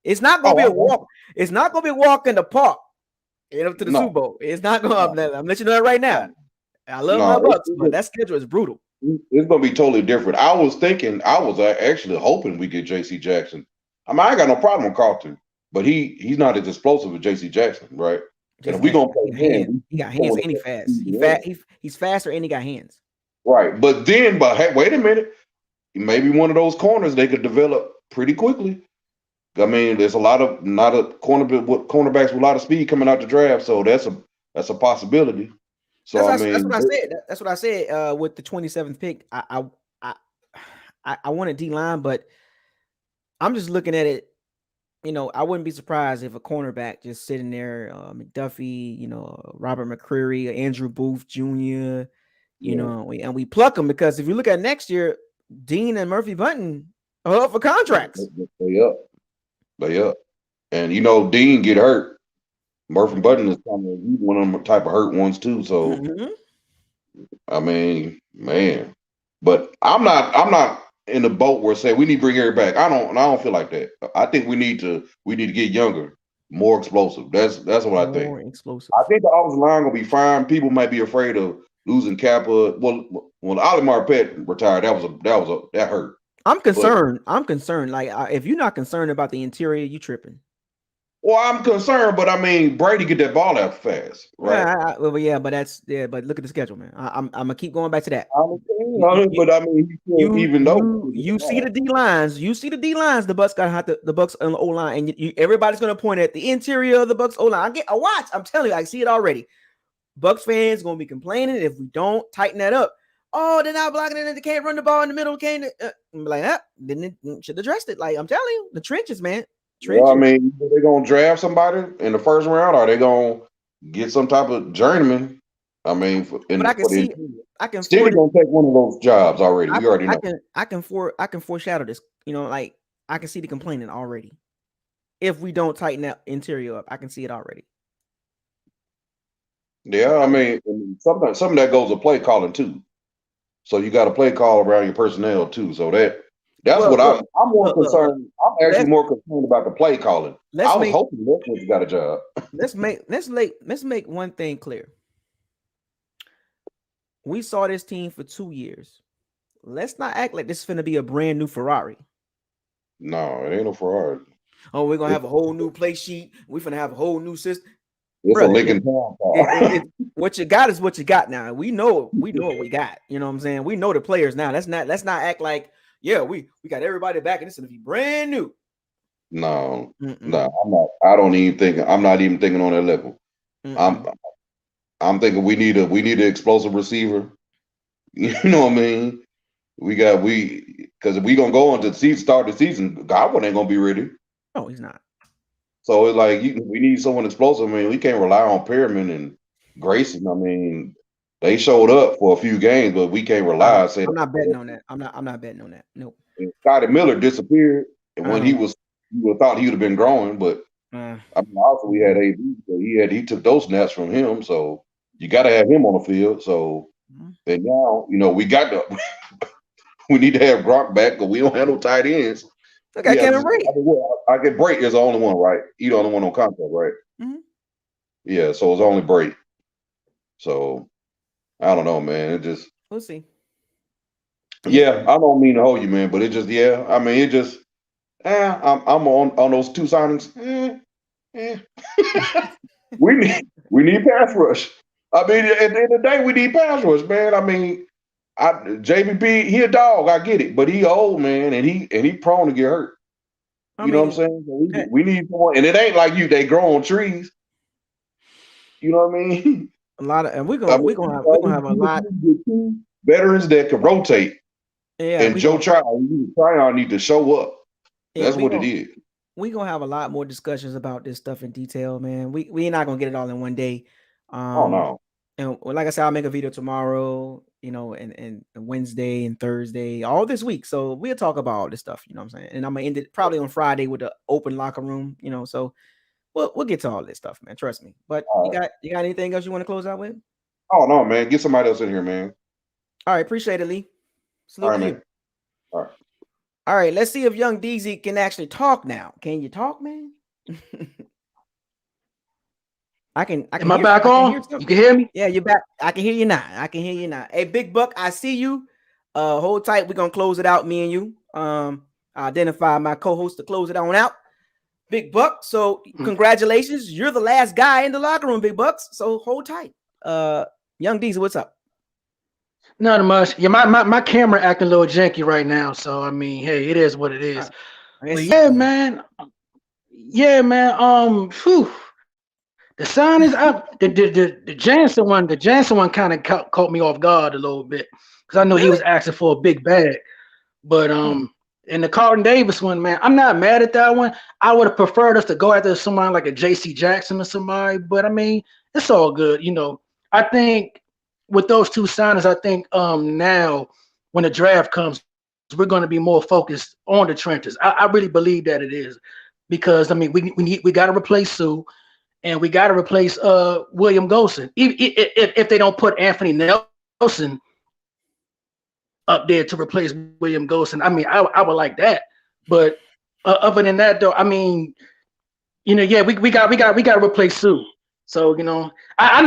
It's not gonna be a walk. It's not gonna be a walk in the park, to the Super Bowl. It's not gonna. I'm letting you know that right now. I love my Bucs, but that schedule is brutal. It's gonna be totally different. I was actually hoping we get J.C. Jackson. I mean, I ain't got no problem with Carlton, but he's not as explosive as J.C. Jackson, right? And if we gonna play him, he got hands and he fast. He's faster and he got hands. Right, but hey, wait a minute. Maybe one of those corners they could develop pretty quickly. I mean, there's not a cornerbacks with a lot of speed coming out the draft, so that's a possibility. So that's what I said. That's what I said with the 27th pick. I wanted D-line, but I'm just looking at it. I wouldn't be surprised if a cornerback just sitting there, McDuffie, Robert McCreary, Andrew Booth Jr., and we pluck them because if you look at next year, Dean and Murphy Bunting are up for contracts. They up. And Dean get hurt. Murphy Bunting is one of them type of hurt ones too. So I mean, man. But I'm not in the boat where say we need to bring Eric back. I don't feel like that. I think we need to get younger, more explosive. That's what I think. More explosive. I think the offensive line gonna be fine. People might be afraid of losing Kappa. Well, Ali Marpet retired, that hurt. I'm concerned. Like, if you're not concerned about the interior, you tripping. Well, I'm concerned, but I mean, Brady get that ball out fast, right? But look at the schedule, man. I'm gonna keep going back to that. But I mean, you see the D lines, the Bucs got the Bucs on the O line, and everybody's gonna point at the interior of the Bucs O line. I'm telling you, I see it already. Bucs fans gonna be complaining if we don't tighten that up. Oh, they're not blocking it. They can't run the ball in the middle. Then it should address it. Like I'm telling you, the trenches, man. Well, I mean, are they gonna draft somebody in the first round? Or are they gonna get some type of journeyman? I mean, I can see. Still gonna take one of those jobs already. We already know. I can foreshadow this. Like I can see the complaining already. If we don't tighten that interior up, I can see it already. Yeah, I mean, some of that goes to play calling too. So you got to play call around your personnel too. So that's what I'm more concerned. I'm actually more concerned about the play calling. I was hoping Licht got a job. Let's make one thing clear. We saw this team for 2 years. Let's not act like this is going to be a brand new Ferrari. No, it ain't no Ferrari. Oh, we're gonna have a whole new play sheet. We're gonna have a whole new system. It's a Lincoln Town. What you got is what you got now. We know what we got. You know what I'm saying? We know the players now. Let's not act like, yeah, we got everybody back and it's gonna be brand new. No, I'm not. I'm not even thinking on that level. I'm thinking we need an explosive receiver. You know what I mean? Because if we gonna go into the season, start the season, Godwin ain't gonna be ready. No, he's not. So it's like we need someone explosive. I mean, we can't rely on Perriman and Grayson. I mean, they showed up for a few games, but we can't rely. I'm not betting on that. I'm not betting on that. Nope. And Scotty Miller disappeared, and when you would thought he would have been growing, but I mean, also we had AB, so he took those snaps from him. So you got to have him on the field. So and now we got we need to have Gronk back, but we don't have no tight ends. Okay, Kevin Brady. I get Brady is the only one, right? He's the only one on contract, right? Mm-hmm. Yeah, so it's only Brady. So I don't know, man. We'll see. Yeah, I don't mean to hold you, man, but it just, yeah. I mean, it just, I'm on those two signings. Eh. we need pass rush. I mean, at the end of the day, we need pass rush, man. I mean, JVP, he a dog. I get it, but he old, man, and he prone to get hurt. I You know what I'm mean, saying? So we need someone, and it ain't like they grow on trees. You know what I mean? a lot of, and we're I gonna mean, we're gonna have we're gonna have a lot. two veterans that can rotate, Yeah, and Joe Tryon need to show up. That's what it is. We're gonna have a lot more discussions about this stuff in detail, man. We're not gonna get it all in one day. Oh no. And like I said, I'll make a video tomorrow, and Wednesday and Thursday, all this week. So we'll talk about all this stuff, you know what I'm saying? And I'm gonna end it probably on Friday with the open locker room, so we'll get to all this stuff, man. Trust me. But you got anything else you want to close out with? Oh no, man. Get somebody else in here, man. All right, appreciate it, Lee. All right, man. All right, let's see if young DZ can actually talk now. Can you talk, man? I can. Am I back on? You can hear me? Yeah, you're back. I can hear you now. Hey, Big Buck, I see you. Hold tight. We're gonna close it out, me and you. I identify my co-host to close it on out. Big Buck. So congratulations. You're the last guy in the locker room, Big Bucks. So hold tight. Young DZ, what's up? Not much. Yeah, my camera acting a little janky right now. So I mean, hey, it is what it is. But yeah, man. Yeah, man. The sign is up. The Jansen one kind of caught me off guard a little bit because I know he was asking for a big bag. But in the Carlton Davis one, man, I'm not mad at that one. I would have preferred us to go after somebody like a J.C. Jackson or somebody. But I mean, it's all good. I think with those two signings, I think now when the draft comes, we're going to be more focused on the trenches. I really believe that it is because I mean we got to replace Sue. And we got to replace William Golson. If they don't put Anthony Nelson up there to replace William Golson, I mean, I would like that. But other than that, though, I mean, yeah, we got to replace Sue. So I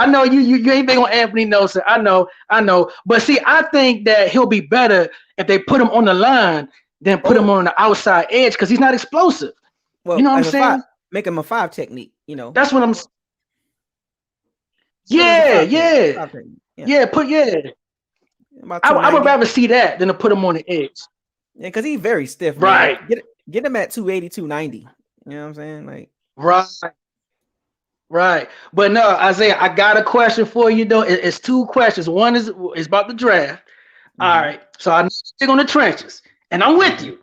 know you ain't big on Anthony Nelson. I know. But see, I think that he'll be better if they put him on the line than put him on the outside edge because he's not explosive. Well, you know what I'm saying? Make him a 5 technique, That's what I'm. Yeah. I would rather see that than to put him on the edge. Yeah, because he's very stiff. Right. Man. Get him at 280, 290. You know what I'm saying? Like. Right. But no, Isaiah, I got a question for you though. It's 2 questions. One is about the draft. Mm-hmm. All right. So I stick on the trenches, and I'm with you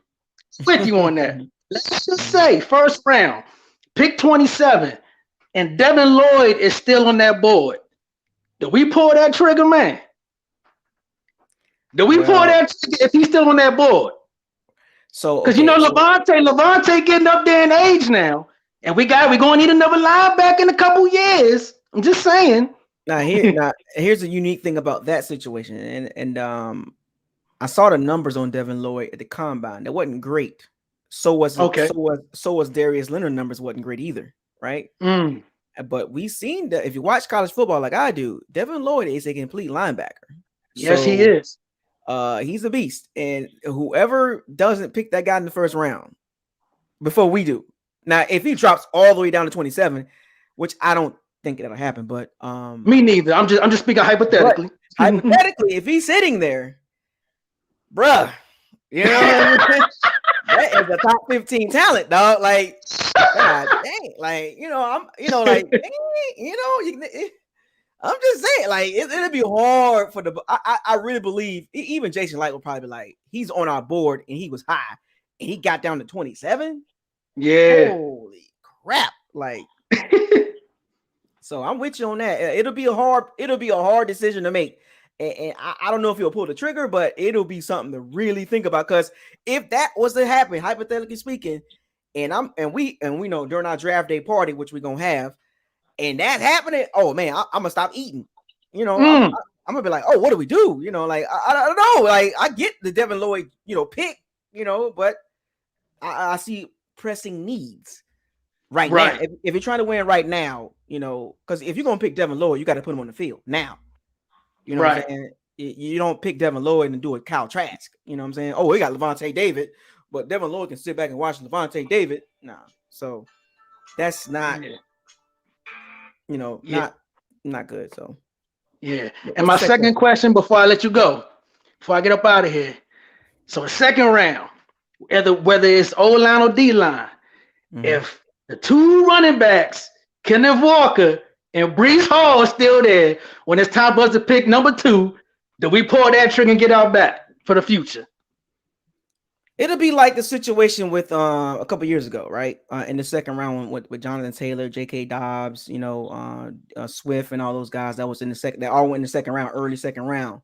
on that. Let's just say first round. Pick 27, and Devin Lloyd is still on that board. Do we pull that trigger, man? Do we pull that trigger if he's still on that board? So because Levante getting up there in age now, and we're gonna need another linebacker in a couple years. I'm just saying. Now here's a unique thing about that situation, and I saw the numbers on Devin Lloyd at the combine. That wasn't great. So was Darius Leonard numbers wasn't great either, right? But we seen that if you watch college football like I do, Devin Lloyd is a complete linebacker. Yes, he is. He's a beast, and whoever doesn't pick that guy in the first round before we do. Now, if he drops all the way down to 27, which I don't think that'll happen, but me neither. I'm just speaking hypothetically. Hypothetically, if he's sitting there, bruh, you know what I mean? That is a top 15 talent, dog. Like, God dang, like, I'm just saying, like, it'll be hard for I really believe even Jason Licht will probably be like, he's on our board and he was high and he got down to 27. Yeah. Holy crap. Like, so I'm with you on that. It'll be a hard decision to make. And I don't know if he'll pull the trigger, but it'll be something to really think about. Because if that was to happen, hypothetically speaking, and we know during our draft day party, which we're gonna have, and that's happening, oh man, I'm gonna stop eating. I'm gonna be like, oh, what do we do? Like I don't know. Like I get the Devin Lloyd, pick, but I see pressing needs right now. If you're trying to win right now, because if you're gonna pick Devin Lloyd, you got to put him on the field now. You know what I'm saying? you don't pick Devin Lloyd and do a Kyle Trask. You know what I'm saying? Oh, we got Levante David, but Devin Lloyd can sit back and watch Levante David. Nah, so that's not, not good. So yeah. And my second question before I let you go, before I get up out of here. So the second round, whether it's O-line or D-line, if the two running backs, Kenneth Walker and Breece Hall, are still there, when it's time for us to pick number 2, do we pull that trigger and get our back for the future? It'll be like the situation with a couple years ago, right? In the second round with Jonathan Taylor, J.K. Dobbs, Swift, and all those guys that was in the second. They all went in the second round, early second round.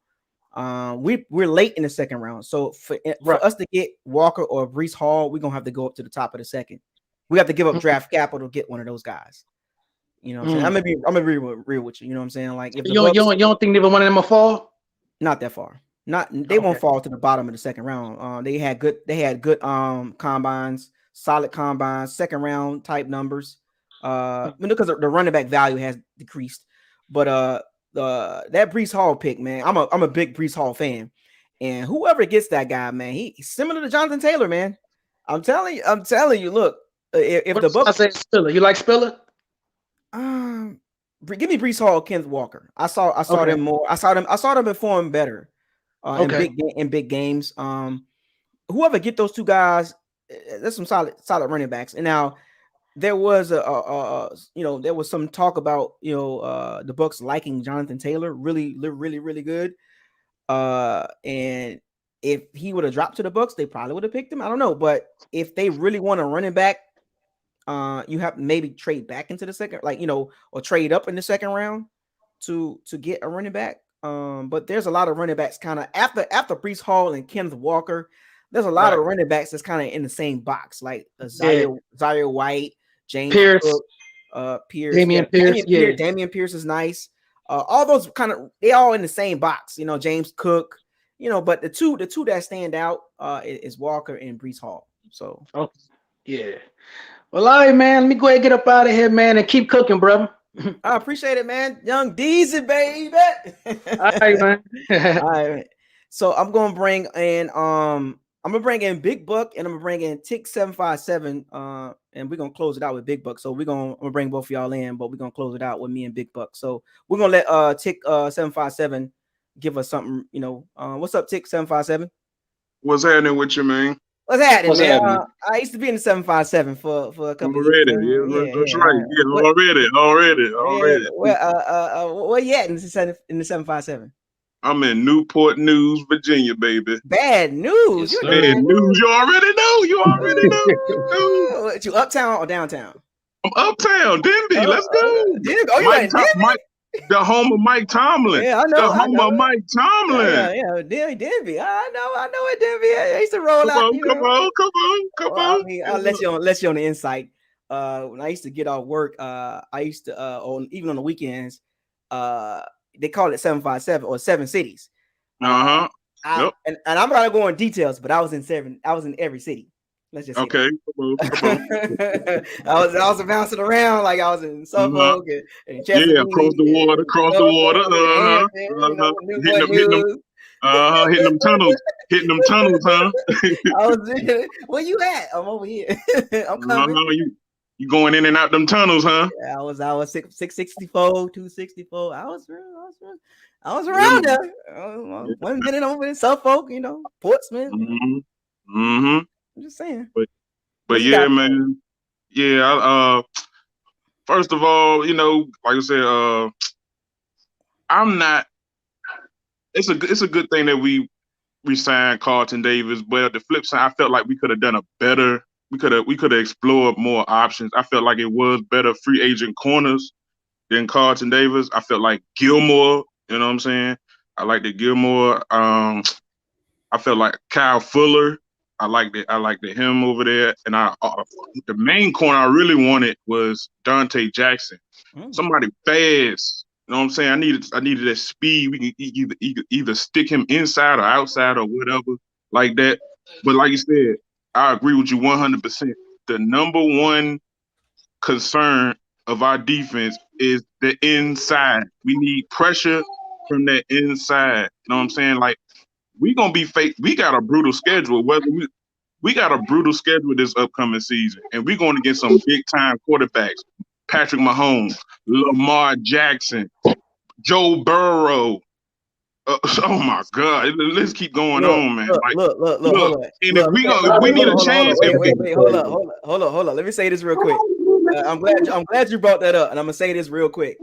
We're late in the second round, so for us to get Walker or Breece Hall, we're gonna have to go up to the top of the second. We have to give up draft capital to get one of those guys. You know what I'm saying? I'm gonna be real with you. You know what I'm saying? Like, if you don't think neither one of them will fall? Not that far. They won't fall to the bottom of the second round. They had good combines, solid combines, second round type numbers. Because the running back value has decreased, but that Breece Hall pick, man, I'm a big Breece Hall fan, and whoever gets that guy, man, he's similar to Jonathan Taylor, man. I'm telling you. Look, if the Bucs say Spiller, you like Spiller? Give me Breece Hall, Kenneth Walker. I saw them more. I saw them perform better in big games. Whoever get those two guys, there's some solid running backs. And now there was there was some talk about the Bucs liking Jonathan Taylor really good. And if he would have dropped to the Bucs, they probably would have picked him. I don't know, but if they really want a running back, you have to maybe trade back into the second, or trade up in the second round to get a running back. But there's a lot of running backs kind of after Breece Hall and Kenneth Walker. There's a lot of running backs that's kind of in the same box, like Zaire White, James Pierce, Cook, Pierce, Damian Pierce is nice. All those they all in the same box, James Cook, but the two that stand out is Walker and Breece Hall. So well, all right, man. Let me go ahead and get up out of here, man, and keep cooking, brother. I appreciate it, man. Young Deezy, baby. All right, man. All right. So I'm gonna bring in Big Buck, and I'm gonna bring in Tick 757. And we're gonna close it out with Big Buck. So I'm gonna bring both of y'all in, but we're gonna close it out with me and Big Buck. So we're gonna let Tick 757 give us something. What's up, Tick 757? What's happening with you, man? What's happening, man? I used to be in the 757 for a couple of years. That's right. Yeah, already. Where you at in the 757? I'm in Newport News, Virginia, baby. Bad news. Bad news. You already know. What, you uptown or downtown? I'm uptown, Denby. Let's go. Mike, the home of Mike Tomlin. Yeah, I know. The home of Mike Tomlin. Yeah, Denby. I know it, Denby. I used to roll out. Come on. I mean, I'll let you on the insight. When I used to get off work, I used to even on the weekends, they call it 757 or 7 cities. Yep. And I'm not going to go in details, but I was in every city. Let's just say come on. I was bouncing around like I was in Suffolk and Chesapeake. Yeah, across the water. Hitting them tunnels, huh? Where you at? I'm over here. I'm coming. You going in and out them tunnels, huh? Yeah, I was 664, 264. I was around there. 1 minute over in Suffolk, Portsmouth. I'm just saying. But yeah, man. Yeah. First of all, like I said, I'm not. It's a good thing that we signed Carlton Davis, but at the flip side, I felt like we could have done a better. We could have explored more options. I felt like it was better free agent corners than Carlton Davis. I felt like Gilmore. You know what I'm saying? I liked the Gilmore. I felt like Kyle Fuller. I liked him over there. And the main corner I really wanted was Dante Jackson. Somebody fast. You know what I'm saying? I needed that speed. We can either stick him inside or outside or whatever like that. But like you said, I agree with you 100%. The number one concern of our defense is the inside. We need pressure from that inside. You know what I'm saying? Like, we gonna be fake. We got a brutal schedule. Whether we got a brutal schedule this upcoming season, and we're going to get some big time quarterbacks: Patrick Mahomes, Lamar Jackson, Joe Burrow. Oh my God! Let's keep going on, man. Look, hold on. And if we need a chance. Wait, hold on. Let me say this real quick. I'm glad you brought that up, and I'm gonna say this real quick.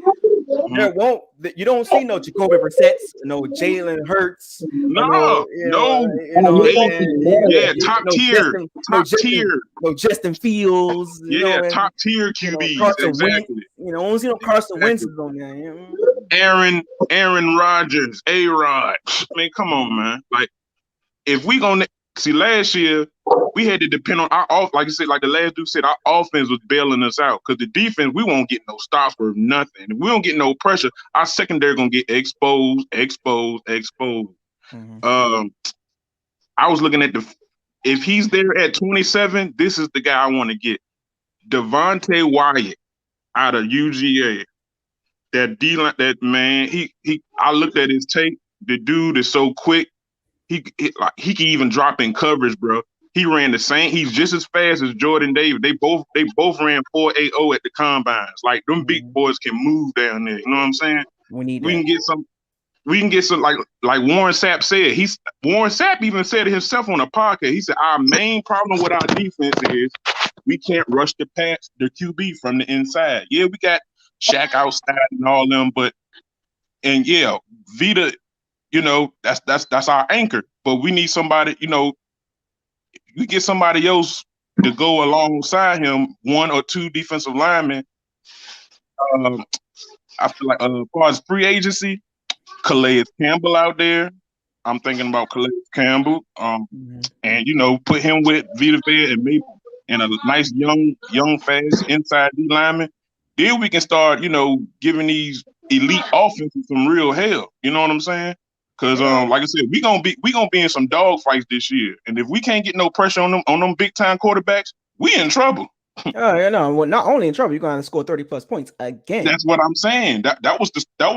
You don't see no Jacoby Brissetts, no Jalen Hurts, no, top tier, no Justin Fields, top tier QBs, exactly. Wentz, Carson Wentz is on there. Aaron Rodgers, A-Rod. Man, come on, man. Like, if we gonna see, last year we had to depend on our off. Like you said, like the last dude said, our offense was bailing us out because the defense, we won't get no stops for nothing. If we don't get no pressure, our secondary gonna get exposed. Mm-hmm. I was looking at if he's there at 27, this is the guy I want to get. Devontae Wyatt out of UGA. That man, I looked at his tape. The dude is so quick. He can even drop in coverage, bro. He ran the same. He's just as fast as Jordan Davis. They both ran 4.80 at the combines. Like, them big boys can move down there. You know what I'm saying? We can get some like Warren Sapp said. Warren Sapp even said it himself on a podcast. He said our main problem with our defense is we can't rush the QB from the inside. Yeah, we got Shaq outside and all them, Vita, that's our anchor. But we need somebody, you get somebody else to go alongside him, one or two defensive linemen. I feel like as far as free agency, Calais Campbell out there. I'm thinking about Calais Campbell. And put him with Vita Vea and maybe and a nice young fast inside D lineman. Then we can start, giving these elite offenses some real hell. You know what I'm saying? Because like I said, we gonna be in some dog fights this year. And if we can't get no pressure on them big time quarterbacks, we in trouble. Oh yeah, no. Well, not only in trouble, you're gonna score 30+ points again. That's what I'm saying. That was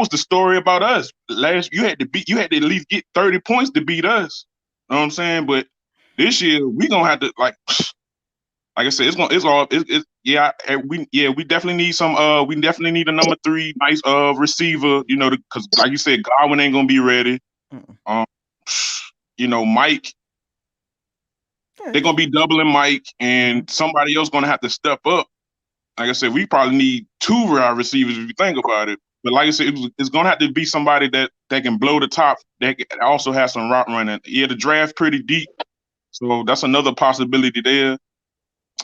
the story about us. You had to at least get 30 points to beat us. You know what I'm saying? But this year we gonna have to like I said, we definitely need some we definitely need a number 3 nice receiver, because like you said, Godwin ain't gonna be ready. Mike, they're gonna be doubling Mike, and somebody else gonna have to step up. Like I said, we probably need 2 wide receivers if you think about it. But like I said, it's gonna have to be somebody that can blow the top, that also has some route running. Yeah, the draft pretty deep, so that's another possibility there.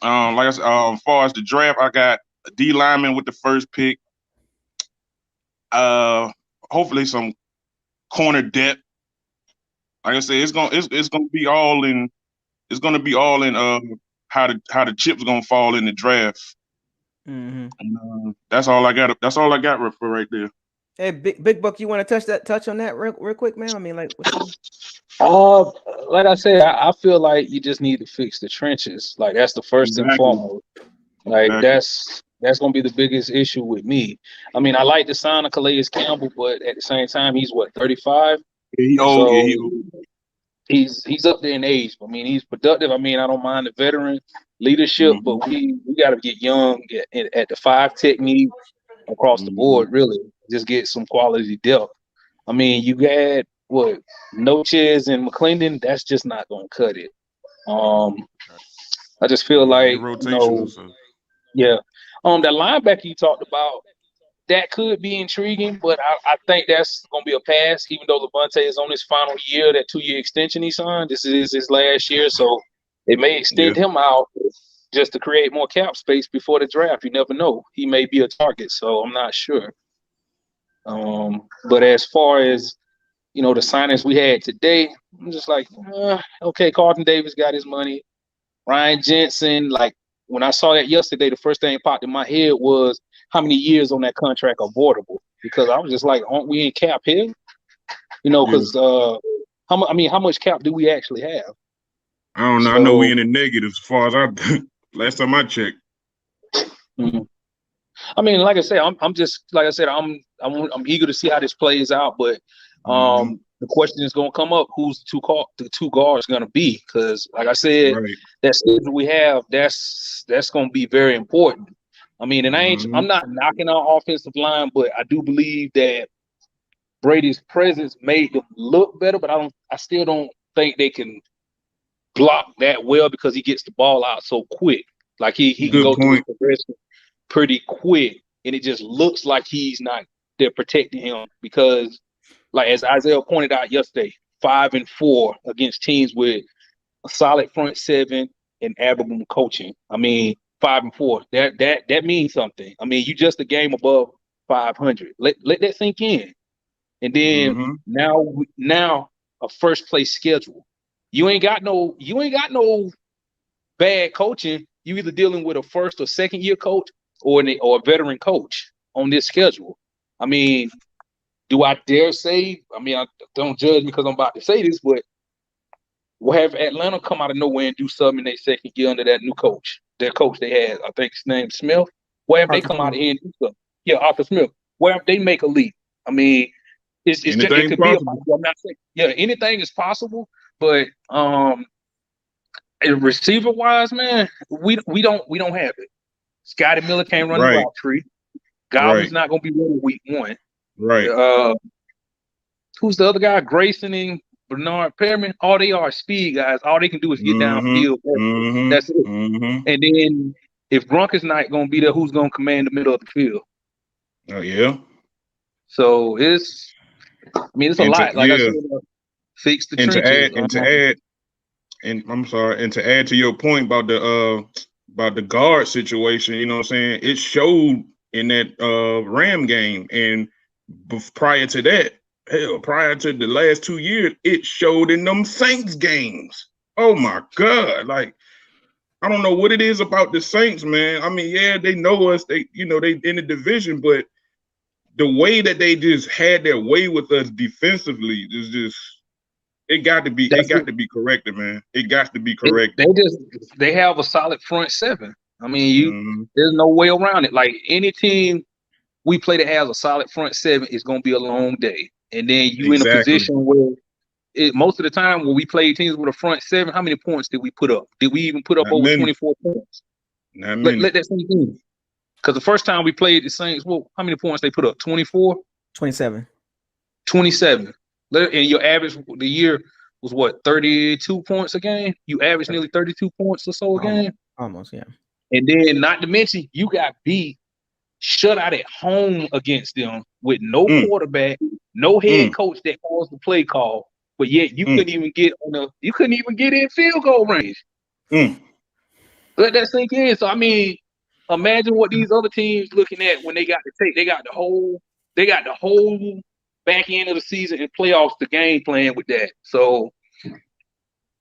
Like I said, as far as the draft, I got a D lineman with the first pick. Hopefully some corner depth. Like I said, it's gonna be all in. It's gonna be all in how the chips gonna fall in the draft. Mm-hmm. And, that's all I got. That's all I got for right there. Hey, Big Buck, you want to touch on that real quick, man? I mean, like, like I said, I feel like you just need to fix the trenches. Like, that's the first and foremost. Like, that's gonna be the biggest issue with me. I mean, I like the sign of Calais Campbell, but at the same time, he's 35. Yeah, he old. Yeah, he old. He's up there in age. I mean, he's productive. I mean, I don't mind the veteran leadership, but we got to get young at the 5 technique across the board. Really, just get some quality depth. I mean, you got Noches and McClendon. That's just not gonna cut it. I just feel like that linebacker you talked about, that could be intriguing, but I think that's going to be a pass, even though Levante is on his final year, that 2-year extension he signed. This is his last year, so it may extend him out just to create more cap space before the draft. You never know. He may be a target, so I'm not sure. But as far as, the signings we had today, I'm just like, okay, Carlton Davis got his money. Ryan Jensen, like, when I saw that yesterday, the first thing that popped in my head was, how many years on that contract are voidable? Because I was just like, aren't we in cap here? Because how much cap do we actually have? I don't know. I know we in the negatives as far as last time I checked. Mm-hmm. I mean, like I said, I'm just like I said, I'm eager to see how this plays out. But the question is going to come up: who's the two guards going to be? Because, like I said, that schedule we have, that's going to be very important. I mean, and I'm not knocking our offensive line, but I do believe that Brady's presence made them look better. But I still don't think they can block that well because he gets the ball out so quick. Like he can go through his progression pretty quick, and it just looks like he's not there protecting him because, like as Isaiah pointed out yesterday, 5-4 against teams with a solid front seven and admirable coaching. I mean, 5-4. That means something. I mean, you just a game above 500. Let that sink in, and then now a first place schedule. You ain't got no bad coaching. You either dealing with a first or second year coach or a veteran coach on this schedule. I mean, do I dare say? I mean, I don't judge me because I'm about to say this, but we'll have Atlanta come out of nowhere and do something in their second year under that new coach. Their coach they had, I think his name's Smith. Where have they come out of here and do something? Yeah, Arthur Smith. Where have they make a leap? I mean, it could be possible. I'm not saying anything is possible, but receiver wise, man, we don't have it. Scotty Miller can't run the route tree. Godwin's not going to be ready week 1. Right. Who's the other guy? Grayson and Bernard Perriman. All they are speed guys. All they can do is get downfield. That's it. And then if Gronk is not going to be there, who's going to command the middle of the field? Oh yeah. So it's a lot. Like I said, fix the trenches. And to add to your point about the guard situation, you know what I'm saying? It showed in that Ram game, and prior to that, prior to the last 2 years, it showed in them Saints games. Oh my God! Like, I don't know what it is about the Saints, man. I mean, yeah, they know us. They in the division, but the way that they just had their way with us defensively is just. It got to be corrected, man. It got to be corrected. They have a solid front seven. I mean, there's no way around it. Like any team we play that has a solid front seven is going to be a long day. And then you in a position where most of the time when we play teams with a front seven, how many points did we put up? Did we even put up over 24 points? Let that sink in. Because the first time we played the Saints, how many points they put up? 24? 27. 27. And your average the year was what, 32 points a game? You averaged nearly 32 points or so a game? Almost, yeah. And then not to mention you got beat, shut out at home against them with no quarterback, no head coach that calls the play call, but yet you couldn't even get in field goal range. Let that sink in. So I mean, imagine what these other teams looking at when they got the whole back end of the season and playoffs, the game plan with that. So,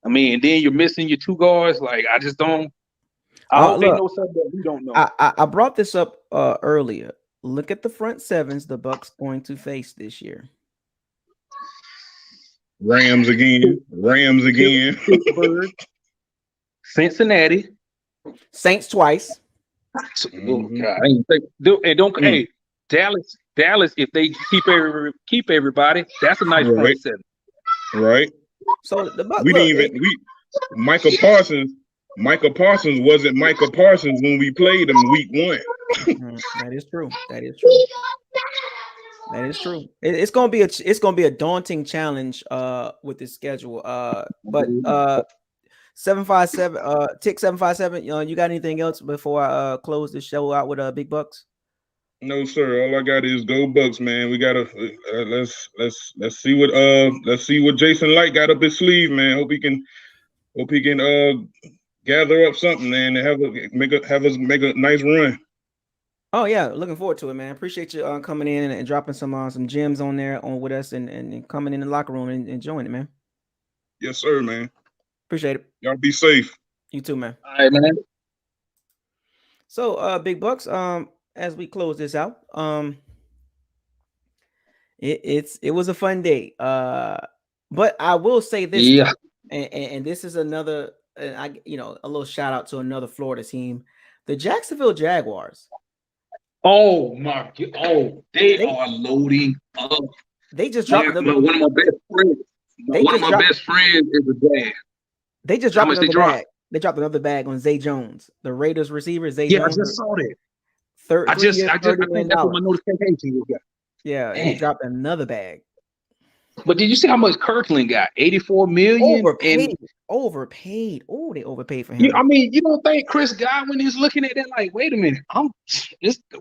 I mean, and then you're missing your two guards. Like, I just don't. I hope they know something that we don't know. I brought this up earlier. Look at the front sevens the Bucs going to face this year. Rams again. Pittsburgh, Cincinnati, Saints twice. Oh God! Hey, Dallas, if they keep everybody, that's a nice front seven. Right. So the Bucs. Michael Parsons wasn't Michael Parsons when we played him week 1. That is true. It's gonna be a daunting challenge with this schedule. But 757 Tick 757. You got anything else before I close the show out with Big Bucks? No, sir. All I got is go Bucs, man. We gotta let's see what Jason Licht got up his sleeve, man. Hope he can gather up something, man, and make a nice run. Oh yeah, looking forward to it, man. Appreciate you coming in and dropping some gems on there with us and coming in the locker room and enjoying it, man. Yes, sir, man. Appreciate it. Y'all be safe. You too, man. All right, man. So, Big Bucks, as we close this out, it was a fun day. But I will say this, and this is another, a little shout out to another Florida team, the Jacksonville Jaguars. Oh my God! Oh, they are loading up. They just dropped another. One of my best friends. One of my best friends is a dad. They just dropped another bag. They dropped another bag on Zay Jones, the Raiders receiver. Zay Jones. I just saw that. I think that's what my notification was. Yeah, he dropped another bag. But did you see how much Kirkland got? 84 million. Overpaid. Oh, they overpaid for him. I mean, you don't think Chris Godwin is looking at that like, wait a minute,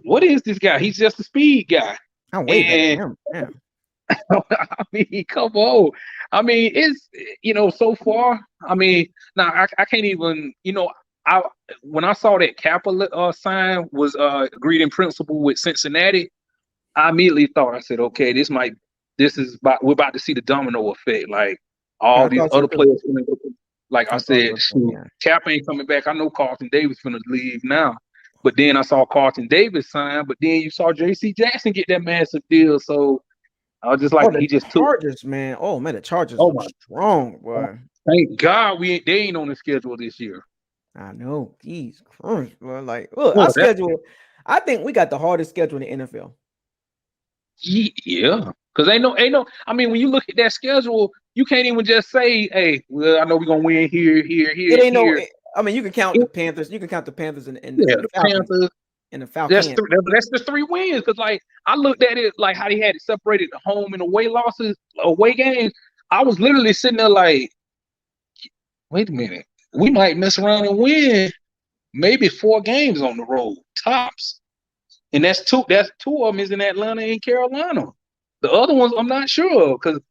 what is this guy? He's just a speed guy. I'm way better than him. I mean, come on. I mean, it's so far. I mean, now I can't even. When I saw that Kappa sign was agreed in principle with Cincinnati, I immediately thought, I said, okay, we're about to see the domino effect. Like all these other players, like I said, Kappa ain't coming back. I know Carlton Davis gonna leave now, but then I saw Carlton Davis sign, but then you saw J.C. Jackson get that massive deal, so. I was just like, he just took Chargers, man. Oh man, the Chargers are strong, boy. Thank God they ain't on the schedule this year. I know. Jeez Christ, bro. Like, look, our schedule. I think we got the hardest schedule in the NFL. Yeah, because ain't no. I mean, when you look at that schedule, you can't even just say, "Hey, well, I know we're gonna win here." It ain't no. I mean, you can count the Panthers. You can count the Panthers and the Panthers. And the Falcons. That's the 3 wins. Because like I looked at it like how they had it separated the home and away games. I was literally sitting there like, wait a minute, we might mess around and win maybe 4 games on the road tops, and that's two of them is in Atlanta and Carolina. The other ones I'm not sure because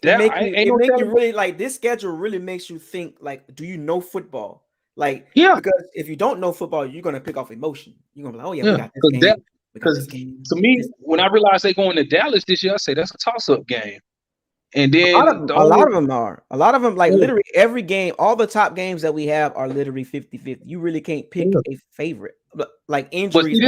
it make you really like this schedule really makes you think like, do you know football? Like, because if you don't know football, you're gonna pick off emotion. You're gonna be like, oh yeah, we got this game. Because to me, when I realized they going to Dallas this year, I say that's a toss-up game. And then a lot of them are. A lot of them, like literally every game, all the top games that we have are literally 50-50. You really can't pick a favorite. Like injuries,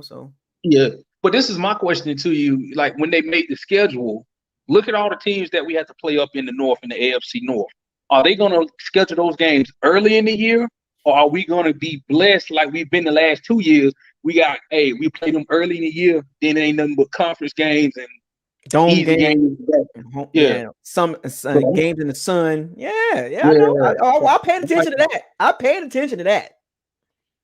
so. Yeah. But this is my question to you. Like when they make the schedule, look at all the teams that we have to play up in the North and the AFC North. Are they going to schedule those games early in the year, or are we going to be blessed like we've been the last 2 years? We play them early in the year, then it ain't nothing but conference games and dome games. Some games in the sun. I know. I paid attention to that.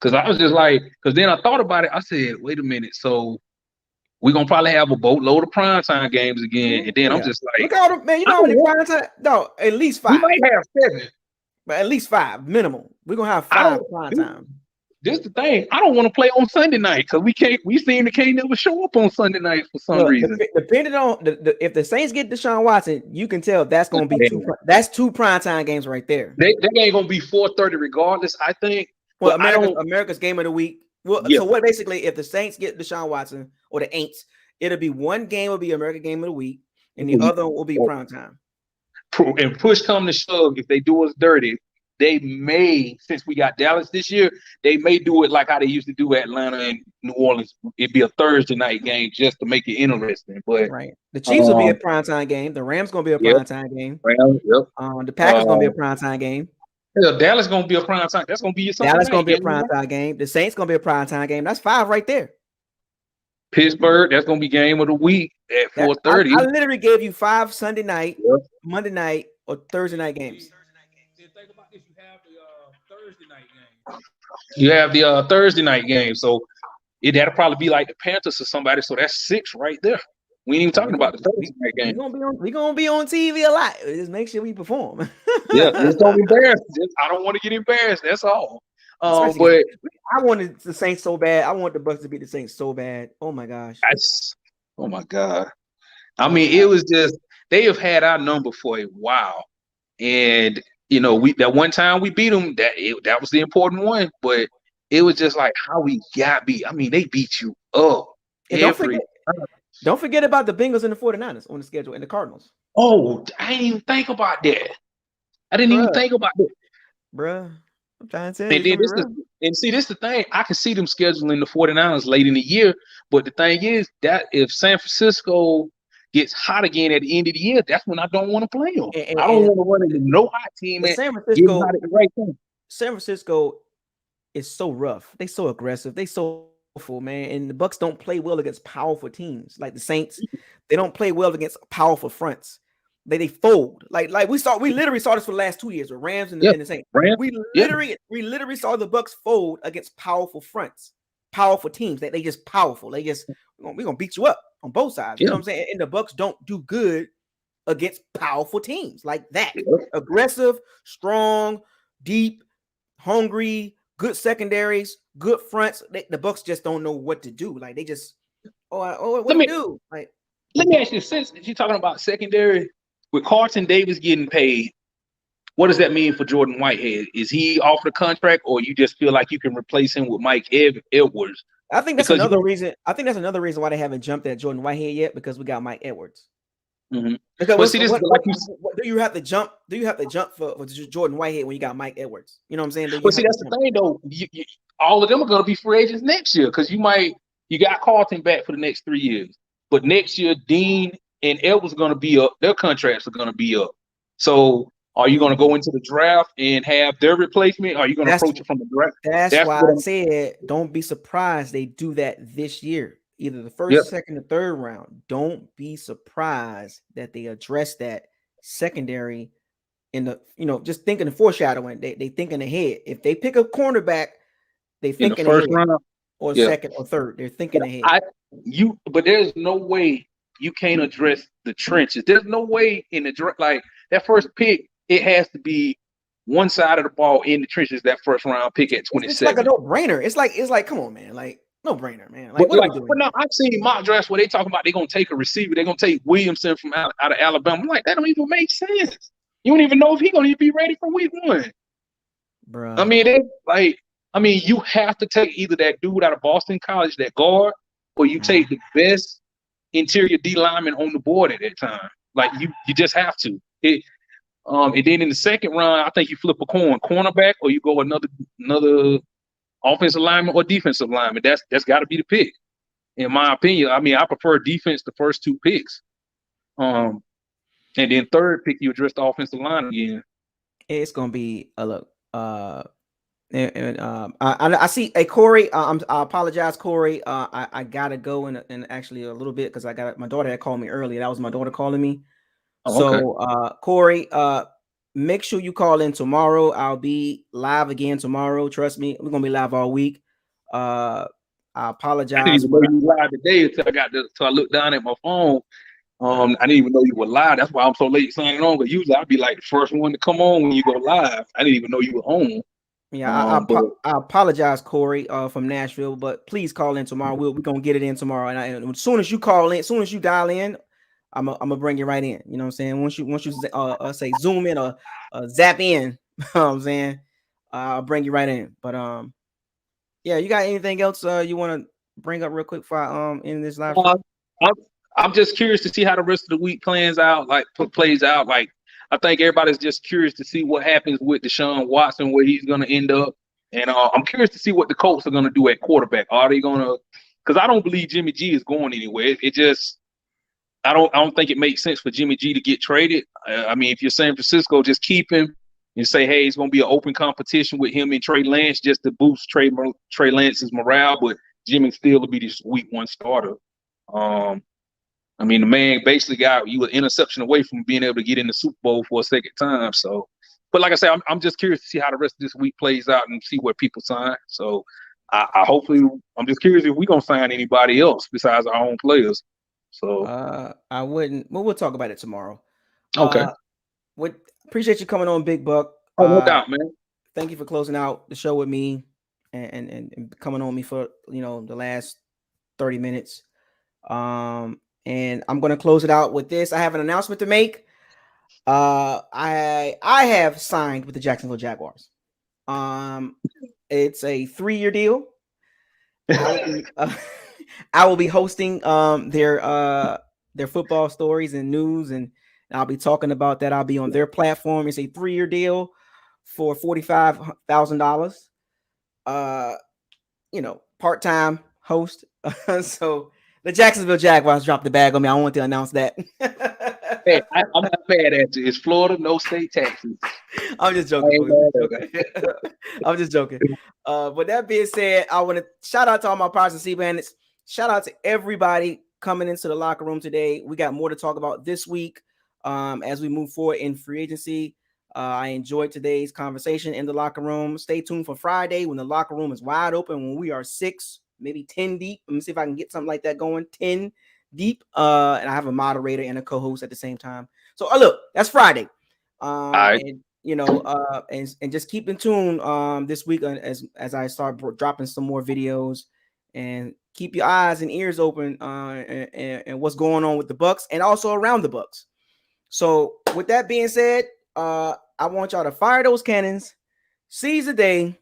Because I was just like, because then I thought about it. I said, wait a minute. So we're going to probably have a boatload of primetime games again. And then I'm just like, look all the, man, you know how many primetime? No, at least 5. We might have 7. But at least 5 minimum. We're going to have 5 primetime. This is the thing. I don't want to play on Sunday night because we can't never show up on Sunday night for some reason. Depending on if the Saints get Deshaun Watson, you can tell that's going to be 2 primetime games right there. They ain't going to be 4:30 regardless, I think. Well, America's game of the week. Well, so what basically if the Saints get Deshaun Watson or the Aints, it'll be one game will be American game of the week, and the other will be primetime. And push come to shove, if they do us dirty, they may, since we got Dallas this year, they may do it like how they used to do Atlanta and New Orleans. It'd be a Thursday night game just to make it interesting. But the Chiefs will be a primetime game. The Rams gonna be a primetime game. The Packers gonna be a primetime game. Dallas gonna be a primetime. That's gonna be your Sunday Dallas gonna be a primetime game. The Saints gonna be a primetime game. That's 5 right there. Pittsburgh, that's gonna be game of the week at 4:30. I literally gave you 5 Sunday night, Monday night, or Thursday night games. Think about this. You have the Thursday night game. You have the Thursday night game, so that'll probably be like the Panthers or somebody. So that's 6 right there. We ain't even talking about the Thursday night game. We're gonna be on TV a lot. Just make sure we perform. It's gonna be embarrassing. I don't want to get embarrassed. That's all. But I wanted the Saints so bad. I want the Bucs to beat the Saints so bad. Oh my gosh. Oh my God. I mean, it was just they have had our number for a while, and that one time we beat them. That was the important one, but it was just like how we got beat. I mean, they beat you up. Don't forget about the Bengals and the 49ers on the schedule and the Cardinals. Oh, I didn't even think about that. Bruh. I'm trying to say. This is the thing. I can see them scheduling the 49ers late in the year, but the thing is that if San Francisco gets hot again at the end of the year, that's when I don't want to play them. I don't want to run into no hot team. San Francisco is so rough. They so aggressive. They so man, and the Bucs don't play well against powerful teams like the Saints. They don't play well against powerful fronts. They fold. Like we literally saw this for the last 2 years with Rams and the Saints. We literally saw the Bucs fold against powerful fronts, powerful teams. They just powerful. We're gonna beat you up on both sides. You know what I'm saying? And the Bucs don't do good against powerful teams like that. Aggressive, strong, deep, hungry, good secondaries, good fronts. The Bucs just don't know what to do. Like they just, what do we do? Like, let me ask you, since you're talking about secondary, with Carlton Davis getting paid, what does that mean for Jordan Whitehead? Is he off the contract, or you just feel like you can replace him with Mike Edwards? I think that's another reason. I think that's another reason why they haven't jumped at Jordan Whitehead yet, because we got Mike Edwards. Mm-hmm. Because do you have to jump? Do you have to jump for Jordan Whitehead when you got Mike Edwards? You know what I'm saying? That's the thing, though. All of them are going to be free agents next year, because you got Carlton back for the next 3 years, but next year Dean and Edwards are going to be up. Their contracts are going to be up. So are you going to go into the draft and have their replacement? Or are you going to approach it from the draft? That's why I said don't be surprised they do that this year. Either the first, second, or third round. Don't be surprised that they address that secondary in the, just thinking of foreshadowing. They thinking ahead. If they pick a cornerback, they thinking in the first ahead. round Or second or third. They're thinking ahead. But there's no way you can't address the trenches. There's no way in the like that first pick, it has to be one side of the ball in the trenches. That first round pick at 27. It's like a no-brainer. It's like, come on, man. Like, no-brainer, man. Like, what are we doing? But now I've seen mock drafts where they talking about they're gonna take a receiver. They're gonna take Williamson from out of Alabama. I'm like, that don't even make sense. You don't even know if he's gonna be ready for week 1. Bro. I mean, you have to take either that dude out of Boston College, that guard, or you take the best interior D lineman on the board at that time. Like you just have to. And then in the second round, I think you flip a cornerback, or you go another offensive lineman or defensive lineman. That's got to be the pick, in my opinion. I mean, I prefer defense the first 2 picks, and then third pick you address the offensive line again. It's gonna be a look. I see. Hey, Corey, I apologize, Corey. I gotta go in actually a little bit, because I got my daughter had called me earlier. That was my daughter calling me. So, Corey, make sure you call in tomorrow. I'll be live again tomorrow. Trust me, we're gonna be live all week. I apologize. I didn't even know you were live today until I looked down at my phone. I didn't even know you were live. That's why I'm so late signing on. Because usually I'd be like the first one to come on when you go live. I didn't even know you were on. Yeah, I apologize, Corey, from Nashville, but please call in tomorrow. We're gonna get it in tomorrow, and as soon as you call in, as soon as you dial in, I'm gonna bring you right in. You know what I'm saying? Once you say zoom in or zap in, you know what I'm saying, I'll bring you right in. But yeah, you got anything else you want to bring up real quick for in this live show? I'm just curious to see how the rest of the week plays out. Like I think everybody's just curious to see what happens with Deshaun Watson, where he's going to end up. And I'm curious to see what the Colts are going to do at quarterback. Are they going to – because I don't believe Jimmy G is going anywhere. It just – I don't think it makes sense for Jimmy G to get traded. I mean, if you're San Francisco, just keep him and say, hey, it's going to be an open competition with him and Trey Lance just to boost Trey Lance's morale. But Jimmy still will be this week 1 starter. I mean, the man basically got you an interception away from being able to get in the Super Bowl for a second time. So, but like I said, I'm just curious to see how the rest of this week plays out and see where people sign. So, I'm just curious if we're gonna sign anybody else besides our own players. So, I wouldn't. Well, we'll talk about it tomorrow. Okay. Appreciate you coming on, Big Buck. Oh, no doubt, man. Thank you for closing out the show with me and coming on me for the last 30 minutes. And I'm going to close it out with this. I have an announcement to make. I have signed with the Jacksonville Jaguars. It's a 3-year deal. I will be hosting their football stories and news, and I'll be talking about that. I'll be on their platform. It's a 3-year deal for $45,000. Part-time host. So the Jacksonville Jaguars dropped the bag on me. I want to announce that. Hey, I'm not mad at you. It's Florida, no state taxes. I'm just joking. I'm just joking. But that being said, I want to shout out to all my Pirates and Sea Bandits. Shout out to everybody coming into the locker room today. We got more to talk about this week as we move forward in free agency. I enjoyed today's conversation in the locker room. Stay tuned for Friday when the locker room is wide open, when we are 6, maybe 10 deep. Let me see if I can get something like that going. 10 deep. And I have a moderator and a co-host at the same time. So look, that's Friday. Right. And you know, and just keep in tune this week as I start dropping some more videos, and keep your eyes and ears open and what's going on with the Bucs and also around the Bucs. So with that being said, I want y'all to fire those cannons, seize the day,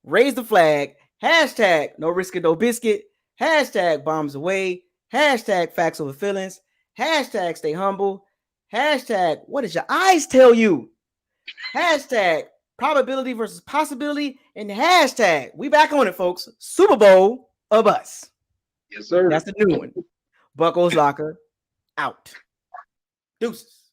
raise the flag, hashtag no risk it, no biscuit, hashtag bombs away, hashtag facts over feelings, hashtag stay humble, hashtag what does your eyes tell you, hashtag probability versus possibility, and hashtag we back on it, folks. Super Bowl or bust. Yes, sir. That's the new one. Buckles Locker out. Deuces.